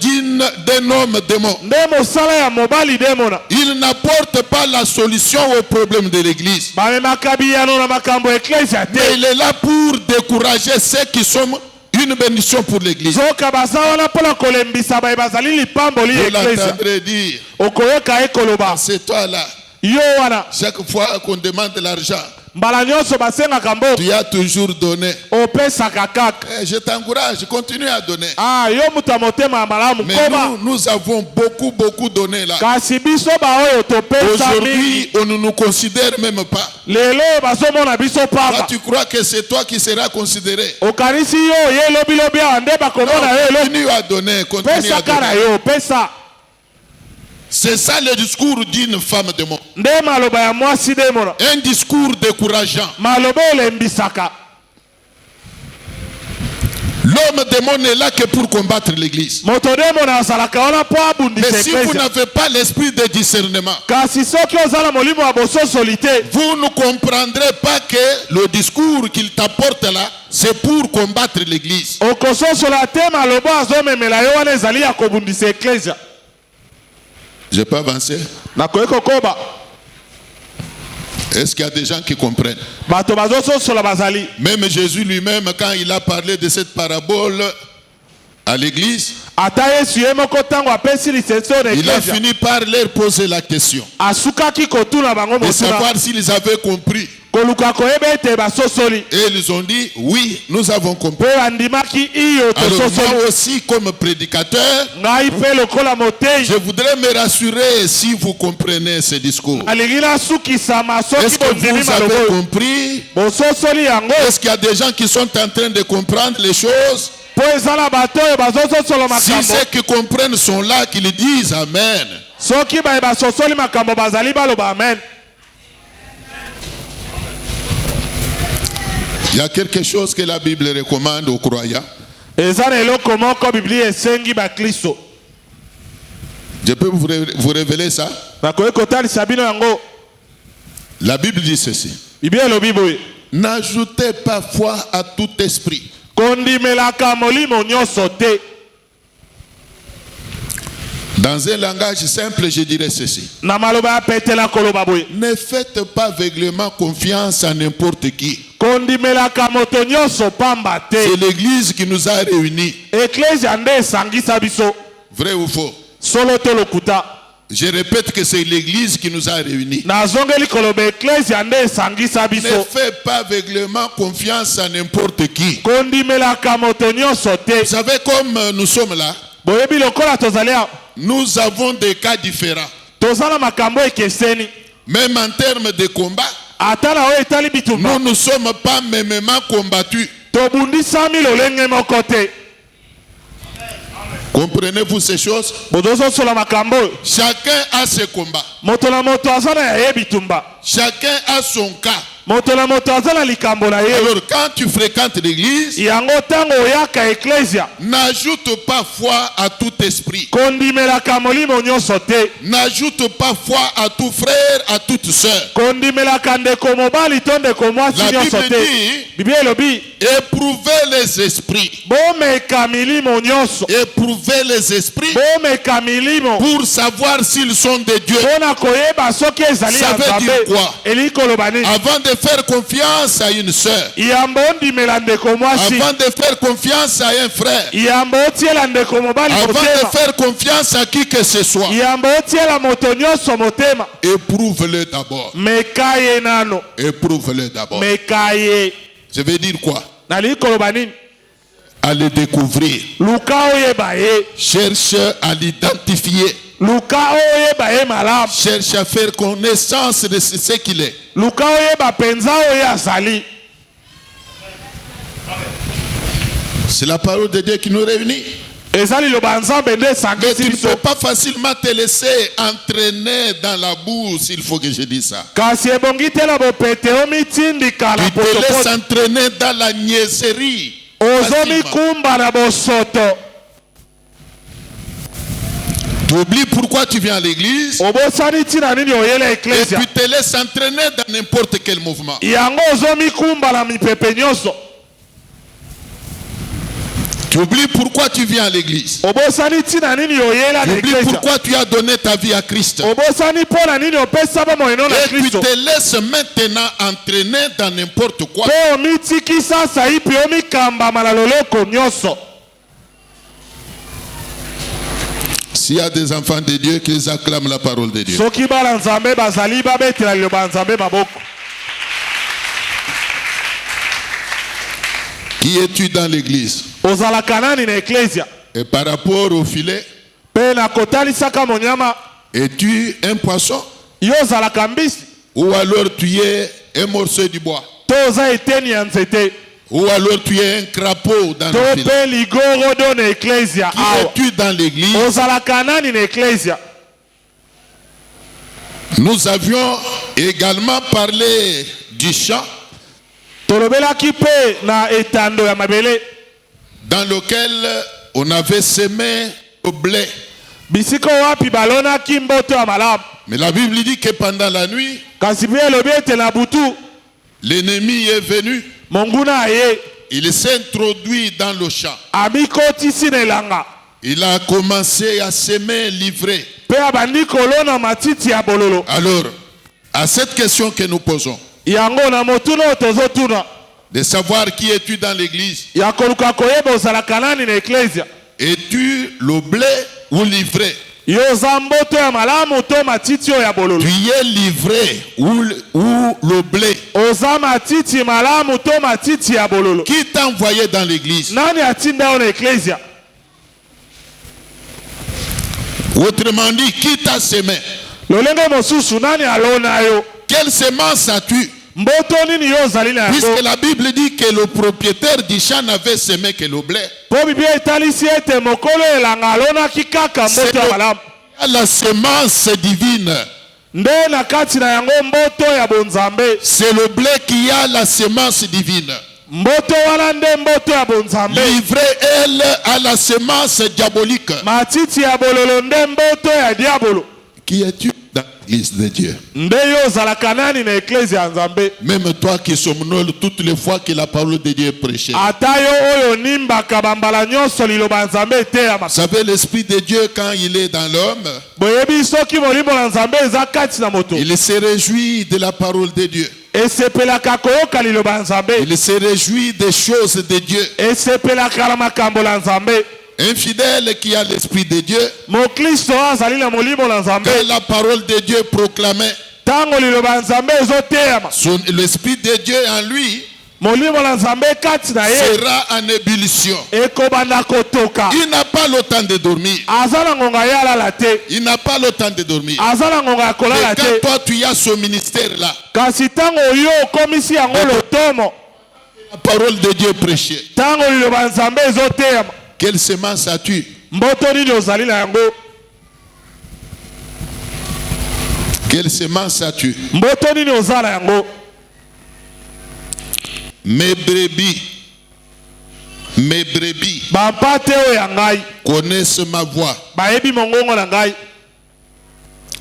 d'un homme démon. nde mosala ya mobali demona. Il n'apporte pas la solution aux problèmes de l'église. Bamemaka biyano na makambo ya eklesia Mais te. il est là pour décourager ceux qui sont une bénédiction pour l'église. Zoka baza wana mpona kolembisa baye bazali lipamboli ya Vous eklesia. l'entendrez dire, Okoyoka ye koloba c'est toi là. yo wana Chaque fois qu'on demande l'argent, mbala nyonso basengaka mboka Tu as toujours donné. opesaka kaka. Je t'encourage, continue à donner. Yo mutu ya motema ya malamu Mais koma. nous avons beaucoup donné là. Kasi biso baoyo topesa mingi. Aujourd'hui, on ne nous considère même pas. Lelo bazomona biso Toi, pamba. tu crois que c'est toi qui seras considéré. Okanisi yo ye lobi ande bakomona yo lo. Continue à donner, continue à Pesa kara donner. yo pesa. C'est ça le discours d'une femme de monde. Nde maloba ya mwasi demona. Un discours décourageant. Maloba elembisaka. L'homme démon n'est là que pour combattre l'église. Moto demona asalaka wana po Mais abundisa si vous eklesia. n'avez pas l'esprit de discernement, Kasi soki ozala molimo ya bososolite. vous ne comprendrez pas que le discours qu'il t'apporte là, c'est pour combattre l'église. Okososola te maloba azomemela yo wana ezali ya kobundisa eklesia. Je peux avancer? Nakoyeko koba. Est-ce qu'il y a des gens qui comprennent? Bato bazososola bazali. Même Jésus lui-même, quand il a parlé de cette parabole à l'église, Ata Yesu ye moko tango apesi lisenso na il a eklesia. fini par leur poser la question Asukaki kotuna bango de motuna. savoir s'ils avaient compris. Koluka koyeba ete basosoli. Et ils ont dit, oui, nous avons compris. Pe andimaki iyo Alors tososoli. moi aussi, comme prédicateur, Ngai pe lokola motei. je voudrais me rassurer si vous comprenez ce discours. Alingi nasukisama soki Est-ce que bondimi vous avez maloba. compris? Bososoli yango. Est-ce qu'il y a des gens qui sont en train de comprendre les choses? Po ezala bato oyo bazososola Si makambo. ceux qui comprennent sont là, qu'ils disent Amen. Soki baye basosoli makambo bazali baloba amen. Il y a quelque chose que la Bible recommande aux croyants. Eza na eloko moko Biblia esengi bakristo. Je peux vous révéler ça. Nakoki kotalisa bino yango. La Bible dit ceci. Biblia elobi boye. N'ajoutez pas foi à tout esprit. Kondimelaka molimo nyonso te. Dans un langage simple, je dirais ceci. Na maloba ya petela koloba boye. Ne faites pas aveuglément confiance à n'importe qui. Kondimelaka moto nyonso pamba te. C'est l'église qui nous a réunis. Eklesia nde esangisa biso. Vrai ou faux? Solo to lokuta. Je répète que c'est l'église qui nous a réunis. Nazongeli koloba eklesia nde esangisa Ne biso. faites pas aveuglément confiance à n'importe qui. Kondimelaka moto nyonso te. Vous savez, comme nous sommes là, Boyebi lokola tozali awa. nous avons des cas différents. Tozala makambo ekeseni. Même en termes de combat, Ata na oyo etali bitumba. nous ne sommes pas mêmement combattus. Tobundisami lolenge moko te. Comprenez-vous ces choses? Bozososola makambo oyo. Chacun a ses combats. Moto na moto aza na ye bitumba. Chacun a son cas. Moto na moto aza na likambo na ye. Alors quand tu fréquentes l'église, Yango tango oyaka eklesia. n'ajoute pas foi à tout esprit. Kondimelaka molimo nyonso te. N'ajoute pas foi à tout frère, à toute sœur. Kondimelaka ndeko mobali to ndeko mwasi La nyonso Bible te. dit, Biblia elobi. éprouvez les esprits. Bomeka milimo nyonso. Éprouvez les esprits Bomeka milimo. pour savoir s'ils sont de Dieu. Mpona koyeba soki ezali Ça ya veut dire Nzambe. quoi? Eli koloba nini? Avant de faire confiance à une sœur, Yambo ondimela ndeko mwasi. avant de faire confiance à un frère, Yambo otiela ndeko mobali avant motema. de faire confiance à qui que ce soit, Yambo otiela moto nyonso motema. éprouve-le d'abord. Meka ye nano. Éprouve-le d'abord. Meka ye. Je veux dire quoi? Nali koloba nini? À le découvrir. Luka oyeba ye. Cherche à l'identifier. Luka oyeba ye malamu. Cherche à faire connaissance de ce qu'il est. Luka oyeba penza oyo azali. C'est la parole de Dieu qui nous réunit. Eza liloba Nzambe nde Mais esangisi tu ne biso. peux pas facilement te laisser entraîner dans la boue, s'il faut que je dise ça. Kasi ebongi te na bopete omitindika na Tu te laisses potopoto. entraîner dans la niaiserie. Ozomikumba na bosoto. Tu oublies pourquoi tu viens à l'église Obosani ntina nini oyela et eklesia. tu te laisses entraîner dans n'importe quel mouvement. Yango ozomikumba na mipepe nyonso. Tu oublies pourquoi tu viens à l'église. Obosani ntina nini oyela Tu na oublies eklesia. pourquoi tu as donné ta vie à Christ. Obosani mpona nini opesa bamoyeno na Et tu Kristo. te laisses maintenant entraîner dans n'importe quoi. Mpe omitikisa saipi omikambama na loloko nyonso. S'il y a des enfants de Dieu qui acclament la parole de Dieu. Soki bana Nzambe bazali babetela liloba Nzambe maboko. Qui es-tu dans l'église? ozalaka nani na eklezia? Et par rapport au filet, Pe na kotalisaka monyama, es-tu un poisson? yo ozalaka mbisi? Ou alors tu es un morceau du bois? To oza eteni ya nzete? Ou alors tu es un crapaud dans To le filet? pe ligoro do na eklezia Qui awa? es-tu dans l'église? Ozalaka nani na eklezia? Nous avions également parlé du champ Tolobelaki pe na etando ya mabele, dans lequel on avait semé le blé. bisika wapi balonaki mboto ya malamu. Mais la Bible dit que pendant la nuit, Kasi pe elobi ete na butu l'ennemi est venu. monguna aye Il s'est introduit dans le champ. amikotisi na elanga, Il a commencé à semer l'ivraie. pe abandi kolona matiti ya bololo. Alors, à cette question que nous posons, Yango na motuna oyo tozotuna de savoir qui es-tu dans l'église, ya koluka koyeba ozalaka nani na eklezia? es-tu le blé ou l'ivraie? Yo oza mboto ya malamu to matiti oyo ya bololo? Tu es l'ivraie ou le blé? Oza matiti malamu to matiti ya bololo? Qui t'a envoyé dans l'église? Nani atinda yo na eklezia? Autrement dit, qui t'a semé? Lolenge mosusu nani alona yo? Quelle semence as-tu? Mboto nini yo ozali na Puisque yango? la Bible dit que le propriétaire du champ n'avait semé que le blé. Po biblia etalisi ete mokolo elanga alonaki kaka C'est mboto ya malamu. la semence divine. Nde na kati na yango mboto ya bonzambe. C'est le blé qui a la semence divine. Mboto wana nde mboto ya bonzambe. L'ivraie, elle, a la semence diabolique. Matiti ya bololo nde mboto ya diabolo. Qui es-tu dans l'église de Dieu? Nde yo ozalaka nani na eklezia ya nzambe? Même toi qui somnoles toutes les fois que la parole de Dieu est prêchée. Ata yo oyo nimbaka bambala nyonso liloba nzambe eteyama. Vous savez, l'Esprit de Dieu, quand il est dans l'homme, Boyebi soki molimo na nzambe eza kati na moto, il se réjouit de la parole de Dieu. esepelaka koyoka liloba ya nzambe, Il se réjouit des choses de Dieu. esepelaka na makambo na nzambe. Un fidèle qui a l'Esprit de Dieu, Mokristo azali na molimo na nzambe, quand la parole de Dieu proclamée, tango liloba ya nzambe ezoteyama, l'Esprit de Dieu en lui molimo na nzambe kati na ye sera en ébullition. ekobanda kotoka. Il n'a pas le temps de dormir. Aza na ngonga ya alala te, Il n'a pas le temps de dormir. aza na ngonga ya kolala Mais te. quand toi tu as ce ministère-là, Kasi tango yo okomisi yango lotomo, la parole de Dieu prêchée, tango liloba ya nzambe ezoteyama, quelle semence as-tu? mboto nini ozali na yango? Quelle semence as-tu? Mboto nini oza na yango? Mes brebis Bampate oyo ya ngai connaissent ma voix. bayebi mongongo na ngai,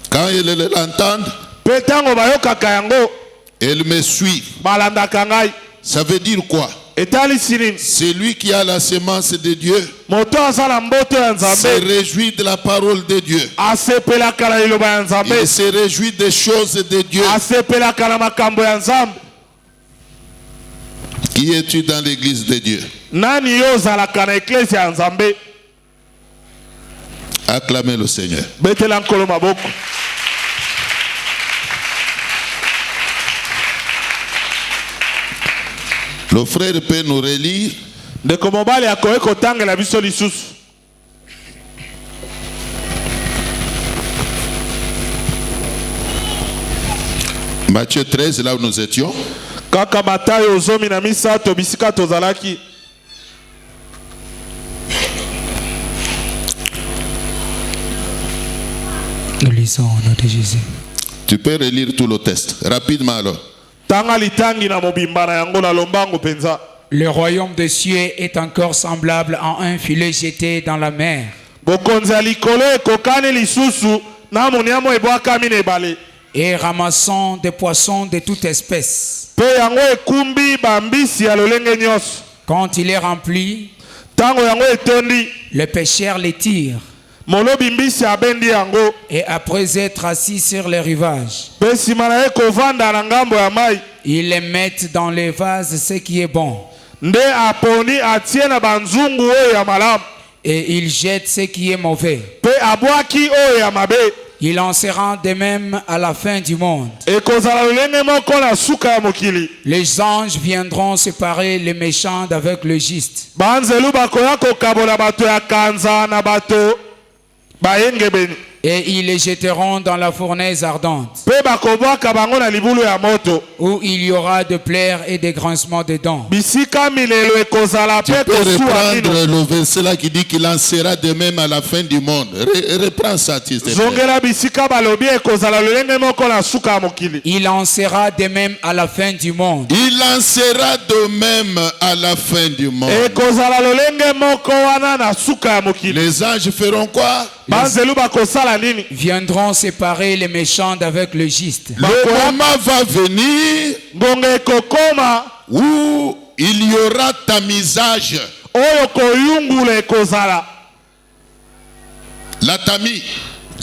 Quand elles l'entendent, mpe tango bayokaka yango elles me suivent. balandaka ngai. Ça veut dire quoi? Etalisi nini? Celui qui a la semence de Dieu Moto aza na mboto ya se nzambe réjouit de la parole de Dieu. asepelaka na liloba ya nzambe, Il se réjouit des choses de Dieu. asepelaka na makambo ya nzambe. Qui es-tu dans l'église de Dieu? Nani yo ozalaka na eklezia ya nzambe? Acclamez le Seigneur. Betela nkolo maboko. Le frère peut nous relire Ndeko mobali akoki kotangela biso lisusu. Matthieu 13, là où nous étions. Kaka Matayo zomi na misato bisika tozalaki. Nous lisons au nom de Jésus. Tu peux relire tout le texte. Rapidement alors. Tanga litangi na mobimba na yango na lombango penza. Le royaume des cieux est encore semblable à un filet jeté dans la mer Bokonzi ya likolo ekokani lisusu na moniamo ebwakami na ebale. et ramassant des poissons de toute espèce. Pe yango ekumbi bambisi ya lolenge nyonso. Quand il est rempli, Tango yango etondi, le pêcheur les tire molobi mbisi abendi yango. et après être assis sur les rivages, Pe nsima na ye kovanda na ngambo ya mai, ils les mettent dans les vases, ce qui est bon, nde aponi atie na banzungu oyo ya malamu, et ils jettent ce qui est mauvais. pe abwaki oyo ya mabe. Il en sera de même à la fin du monde. ekozala lolenge moko na suka ya mokili. Les anges viendront séparer les méchants d'avec le juste. Banzelu bakoya kokabola bato ya kanza na bato bayengebeni. Et ils les jetteront dans la fournaise ardente, Pe bakobwaka bango na libulu ya moto. où il y aura de pleurs et des grincements de dents. Bisika milelo ekozala Tu pe peux kosuwa reprendre mino. le verset là qui dit qu'il en sera de même à la fin du monde. Reprends ça, s'il te plaît. Zongela bisika balobi ekozala lolenge moko na suka ya mokili. Il en sera de même à la fin du monde. Il en sera de même à la fin du monde. Ekozala lolenge moko wana na suka ya mokili. Les anges feront quoi? Banzelu bakosala nini? Viendront séparer les méchants d'avec le juste. Le moment va venir Ngonga ekokoma où il y aura tamisage. oyo koyungula ekozala. La tamis,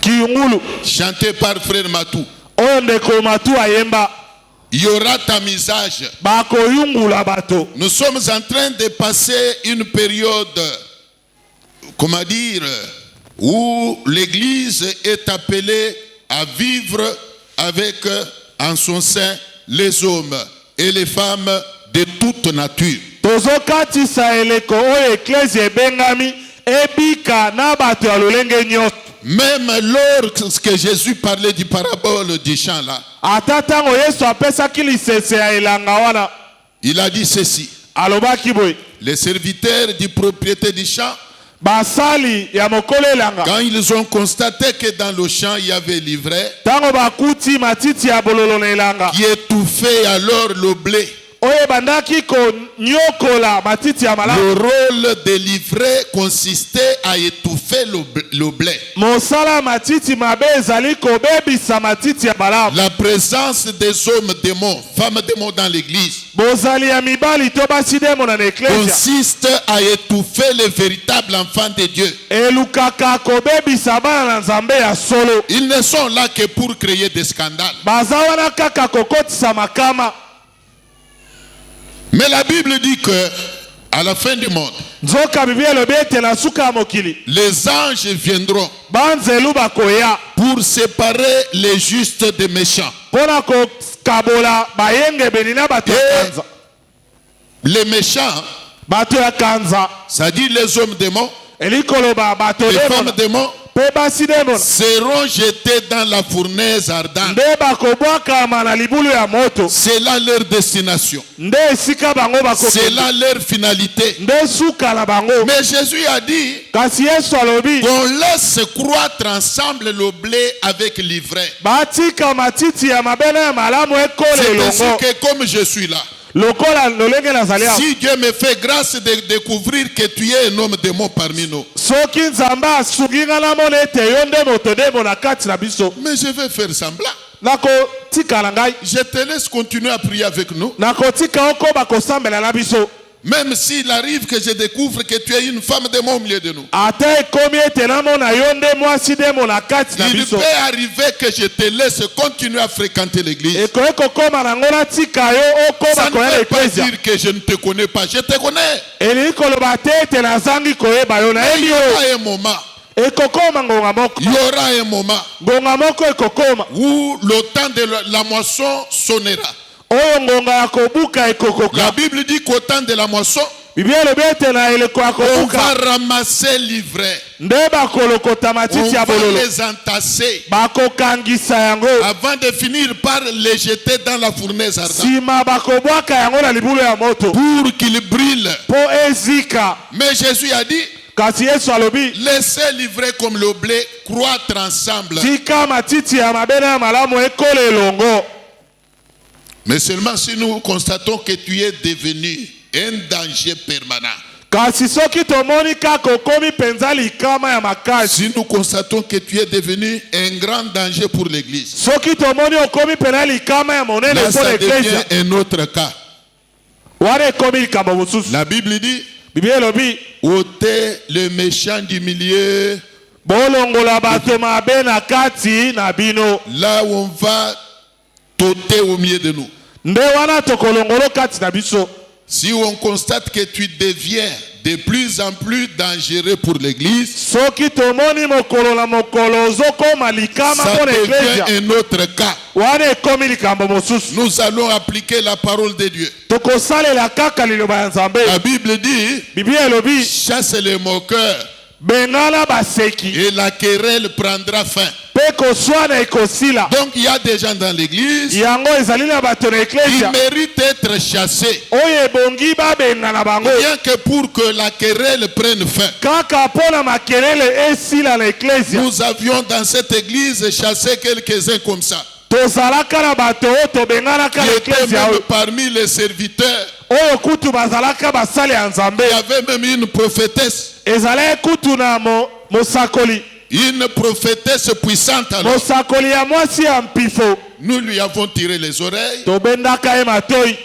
Kiyungulu chantée par Frère Matou. oyo ndeko matu ayemba. Il y aura tamisage. Bakoyungula bato. Nous sommes en train de passer une période, comment dire, où l'Église est appelée à vivre avec en son sein les hommes et les femmes de toute nature. Tozokatisa eleko oyo eklezia ebengami ebika na bato ya lolenge nyonso. Même lorsque Jésus parlait du parabole du champ là, Ata ntango Yesu apesaki lisese ya elanga wana il a dit ceci: alobaki boye, les serviteurs du propriétaire du champ, basali ya mokolo elanga quand ils ont constaté que dans le champ il y avait l'ivraie ntango bakuti matiti ya bololo na elanga qui étouffait alors le blé, oyo ebandaki konyokola matiti ya malamu. le rôle de l'ivraie consistait à étouffer le blé. Mosala matiti mabe ezali kobebisa matiti ya malamu. La présence des hommes démons, femmes démons dans l'église Bozali ya mibali to basi demo na eklesia consiste à étouffer les véritables enfants de Dieu. elukaka kobebisa bana na nzambe ya solo. Ils ne sont là que pour créer des scandales. Baza wana kaka kokotisa makama. Mais la Bible dit que à la fin du monde, Nzoka Biblia elobi ete na suka ya mokili les anges viendront banzelu bakoya pour séparer les justes des méchants. mpona kokabola bayengebeni na bato ya kanza. Les méchants, Bato ya kanza c'est-à-dire les hommes démons, elikoloba bato les femmes demona démons, mpe basi demona seront jetés dans la fournaise ardente. nde bakobwakama na libulu ya moto. C'est là leur destination. Nde esika bango C'est bakokende. là leur finalité. Nde suka na bango. Mais Jésus a dit Kasi Yesu alobi qu'on laisse croître ensemble le blé avec l'ivraie. batika matiti ya mabele ya malamu ekole C'est ainsi elongo que comme je suis là, lokola lolenge nazali awa. si Dieu me fait grâce de découvrir que tu es un homme démon parmi nous, Soki nzambe asungi nga namona ete yo nde moto demo na kati na biso mais je vais faire semblant. nakotikala ngai Je te laisse continuer à prier avec nous. nakotika okoba kosambela na biso Même s'il arrive que je découvre que tu es une femme démon au milieu de nous. ata ekomi ete namona yo nde mwasi demo na kati na Il biso peut arriver que je te laisse continuer à fréquenter l'église. ekoki kokoma nango natika yo okoba Ça ne koya veut pas eklesia dire que je ne te connais pas. Je te connais. elingi koloba te ete nazangi koyeba yo Mais nayebi il y yo aura un moment. ekokoma ngonga moko Il y aura un moment ngonga moko ekokoma où le temps de la moisson sonnera. oyo ngonga ya kobuka ekokoka. La Bible dit qu'au temps de la moisson, Biblia elobi ete na eleko ya on kobuka va ramasser l'ivraie. nde bakolokota On matiti ya va bololo les entasser bakokangisa yango avant de finir par les jeter dans la fournaise ardente nsima bakobwaka yango na libulu ya moto pour qu'ils brûlent. mpo ezika. Mais Jésus a dit, Kasi Yesu alobi laissez l'ivraie comme le blé croître ensemble. tika matiti ya mabele ya malamu ekole elongo. Mais seulement si nous constatons que tu es devenu un danger permanent. Kasi soki tomoni kaka okomi mpenza likama ya makasi. Si nous constatons que tu es devenu un grand danger pour l'église, Soki tomoni okomi mpena likama ya monene là mpo ça eklesia. devient un autre cas. Wana ekomi likambo mosusu. La Bible dit, Biblia elobi ôtez le méchant du milieu, bolongola bato mabe na kati na bino. là où on va t'ôter au milieu de nous. Nde wana tokolongolo kati na biso. Si on constate que tu deviens de plus en plus dangereux pour l'église, soki tomoni mokolo na mokolo ozokoma likama ça mpona eklesia devient un autre cas. wana ekomi likambo mosusu. Nous allons appliquer la parole de Dieu. tokosalela kaka liloba ya nzambe. La Bible dit, biblia elobi chasse les moqueurs bengana baseki et la querelle prendra fin. mpe koswana ekosila. Donc il y a des gens dans l'église yango ezali na bato na qui eklesia méritent d'être chassés. oyo ebongi babengana bango Rien que pour que la querelle prenne fin. kaka mpona makelele esila na eklesia. Nous avions dans cette église chassé quelques-uns comme ça. tozalaka na bato oyo tobenganaka Qui na étaient eklesia même oyo parmi les serviteurs. oyo kutu bazalaka basali ya nzambe. Il y avait même une prophétesse. ezalaki kutu na mosakoli Une prophétesse puissante alors. mosakoli ya mwasi ya mpifo. Nous lui avons tiré les oreilles tobendaka ye matoi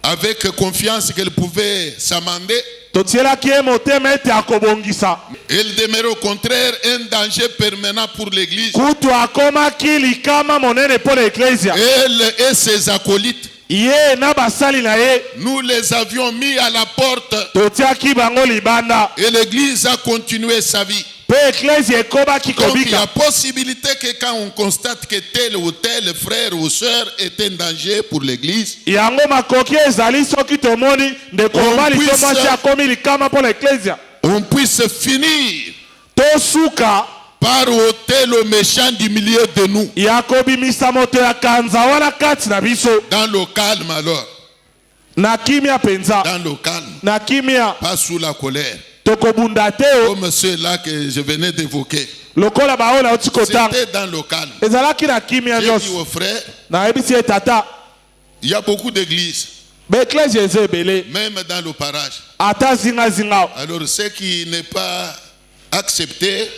avec confiance qu'elle pouvait s'amender. totielaki ye motema ete akobongisa. Elle demeurait au contraire un danger permanent pour l'église. kutu akomaki likama monene mpo na eklesia. Elle et ses acolytes, ye na basali na ye nous les avions mis à la porte totiaki bango libanda et l'église a continué sa vie. mpe eklesia ekobaki Donc il y a kobika. possibilité que quand on constate que tel ou tel frère ou sœur est un danger pour l'église, yango makoki ezali soki tomoni ndeko mobali to mwasi akomi likama mpo na eklesia on puisse finir tosuka par ôter le méchant du milieu de nous. ya kobimisa moto ya kanza wana kati na biso. Dans le calme alors. na kimia penza Dans le calme. na kimia Pas sous la colère. tokobunda te o Comme ceux-là que je venais d'évoquer. lokola baoyo nauti kotanga. C'était dans le calme. ezalaki na kimia J'ai dit nyonso. aux frères, nayebisi ye tata il y a beaucoup d'églises, baeklesia eza ebele même dans le parage. ata zingazinga Alors ce qui n'est pas accepté,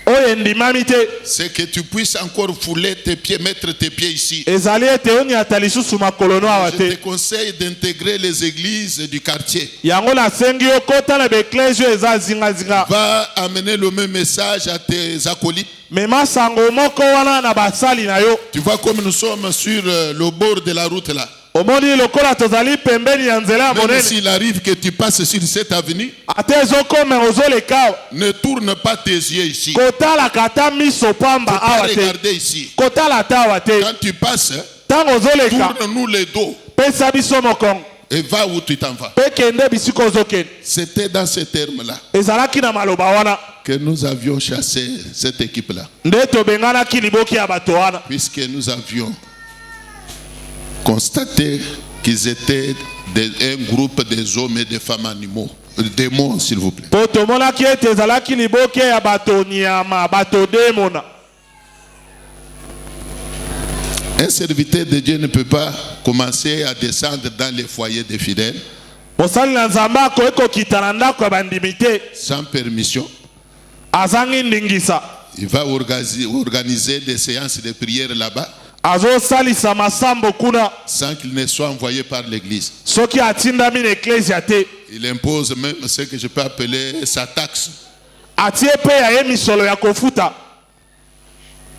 oyo endimami te c'est que tu puisses encore fouler tes pieds, mettre tes pieds ici. ezali ete oniata lisusu makolo no awa Je te te. conseille d'intégrer les églises du quartier. yango nasengi yo kota na baeklesia oyo eza zingazinga. Va amener le même message à tes acolytes. mema sango moko wana na basali na yo. Tu vois comme nous sommes sur le bord de la route là. omoni lokola tozali pembeni ya nzela ya Même monene. s'il arrive que tu passes sur cette avenue, ata ezokoma ozoleka awa. ne tourne pas tes yeux ici. kotalaka ata miso Faut pamba pas awa te. regarder ici. kotala ata awa te. Quand tu passes, ntango ozoleka tourne-nous les dos pesa biso mokongo et va où tu t'en vas. mpe kende bisika ozokende. C'était dans ces termes-là ezalaki na maloba wana que nous avions chassé cette équipe-là, nde tobenganaki liboki ya bato wana. puisque nous avions constaté qu'ils étaient un groupe des hommes et des femmes animaux. Démons, s'il vous plaît. mpo tomonaki ete ezalaki liboki ya bato nyama bato demona. Un serviteur de Dieu ne peut pas commencer à descendre dans les foyers des fidèles mosali na nzambe akoki kokita na ndako ya bandimi te sans permission. azangi ndingisa. Il va organiser des séances de prière là-bas azosalisa masambo kuna sans qu'il ne soit envoyé par l'église. soki atindami na eklesia te. Il impose même ce que je peux appeler sa taxe. atie mpe ya ye misolo ya kofuta.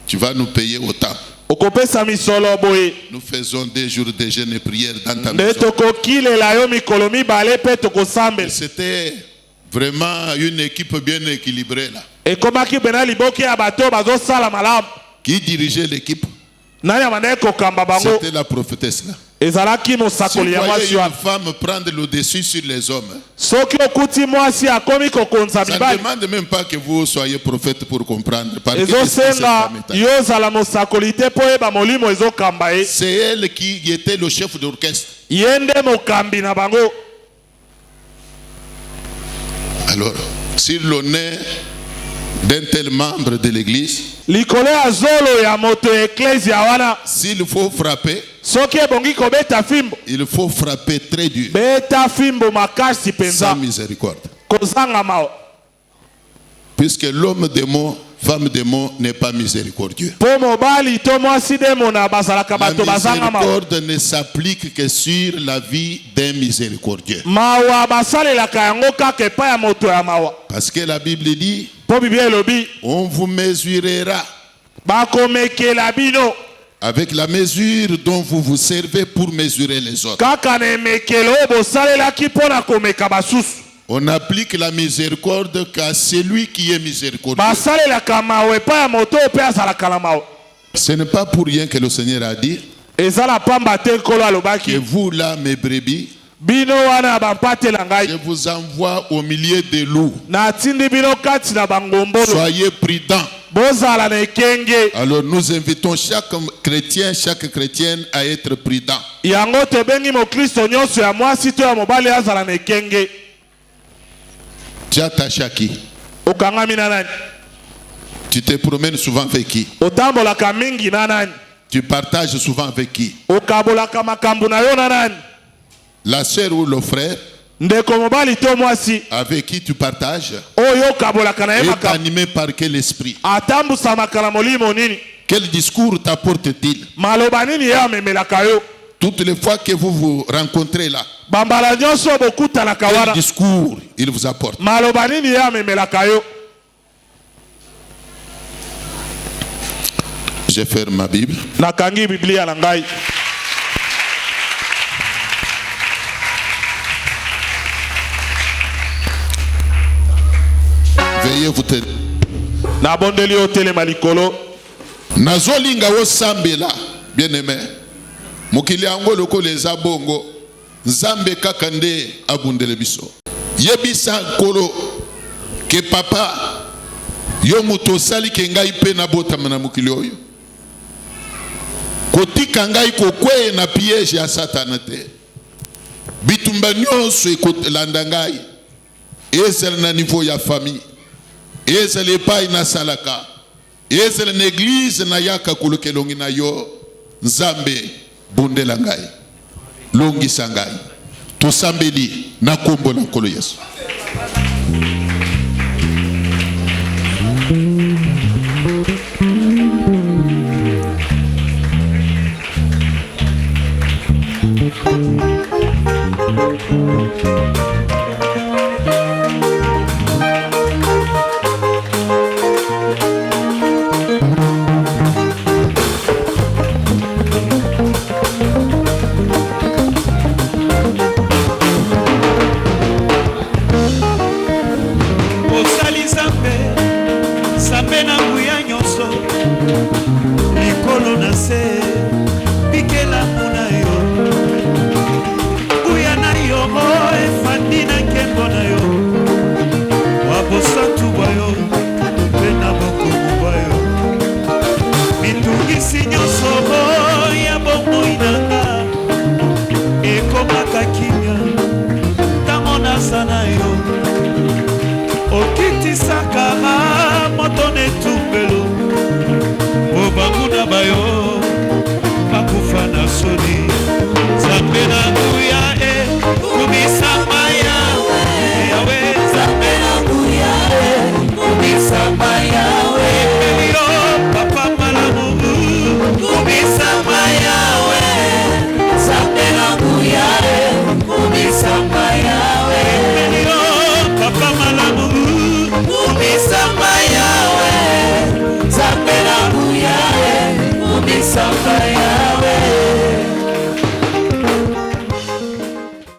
Tu vas nous payer autant. okopesa misolo boye. Nous faisons des jours de jeûne et prière dans ta nde maison. tokokilela yo mikolo mibale mpe tokosambela. C'était vraiment une équipe bien équilibrée là. ekomaki pena liboki ya bato bazosala malamu. Qui dirigeait l'équipe? nani amandaki kokamba bango. C'était la prophétesse là. ezalaki Si vous mosakoli ya voyez mwasi une wana. femme prendre le dessus sur les hommes, soki okuti mwasi akomi kokonza ça ne mibali demande même pas que vous soyez prophète pour comprendre. Par quelle espèce cette ezosenga femme est allée. yo ozala mosakoli te mpo oyeba molimo ezokamba ye. C'est elle qui était le chef d'orchestre. ye nde mokambi na bango. Alors, sur l'honneur d'un tel membre de l'église, likolo ya zolo ya moto ya eklesia wana s'il faut frapper, soki ebongi kobeta fimbo il faut frapper très dur, beta fimbo makasi sans penza miséricorde. kozanga mawa. Puisque l'homme démon, femme démon n'est pas miséricordieux. mpo mobali to mwasi demona bazalaka La bato bazanga mawa. miséricorde ne s'applique que sur la vie d'un miséricordieux. mawa basalelaka yango kaka epai ya moto ya mawa. Parce que la Bible dit, mpo biblia elobi on vous mesurera bakomekela bino avec la mesure dont vous vous servez pour mesurer les autres. kaka na emekelo oyo bosalelaki mpo na komeka basusu. On applique la miséricorde qu'à celui qui est miséricordieux. Ce n'est pas pour rien que le Seigneur a dit que vous là, mes brebis, je vous envoie au milieu des loups. Soyez prudents. Alors nous invitons chaque chrétien, chaque chrétienne à être prudent. Tu attaches à qui? Tu te promènes souvent avec qui? Tu partages souvent avec qui? La sœur ou le frère avec qui tu partages est animé par quel esprit? Quel discours t'apporte-t-il? Toutes les fois que vous vous rencontrez là, quel discours il vous apporte? Je ferme ma Bible. Veuillez vous tenir. Nazolinga wo sambela, bien aimé. Mokili yango loko les abongo. Nzambe kakande abundele biso. Yebisa kolo ke papa yo muto sali ke ngai pe na botama na mokili oyo. Kotika ngai kokwe na piège ya satana te. Bitumba nyonso ekolanda ngai. Ezela na niveau ya famille. Ezela epai na salaka. Ezela na église na yaka kulukelongi na yo. Nzambe bundela ngai. Longisa ngai. Tosambeli na kombo na nkolo Yesu. Somebody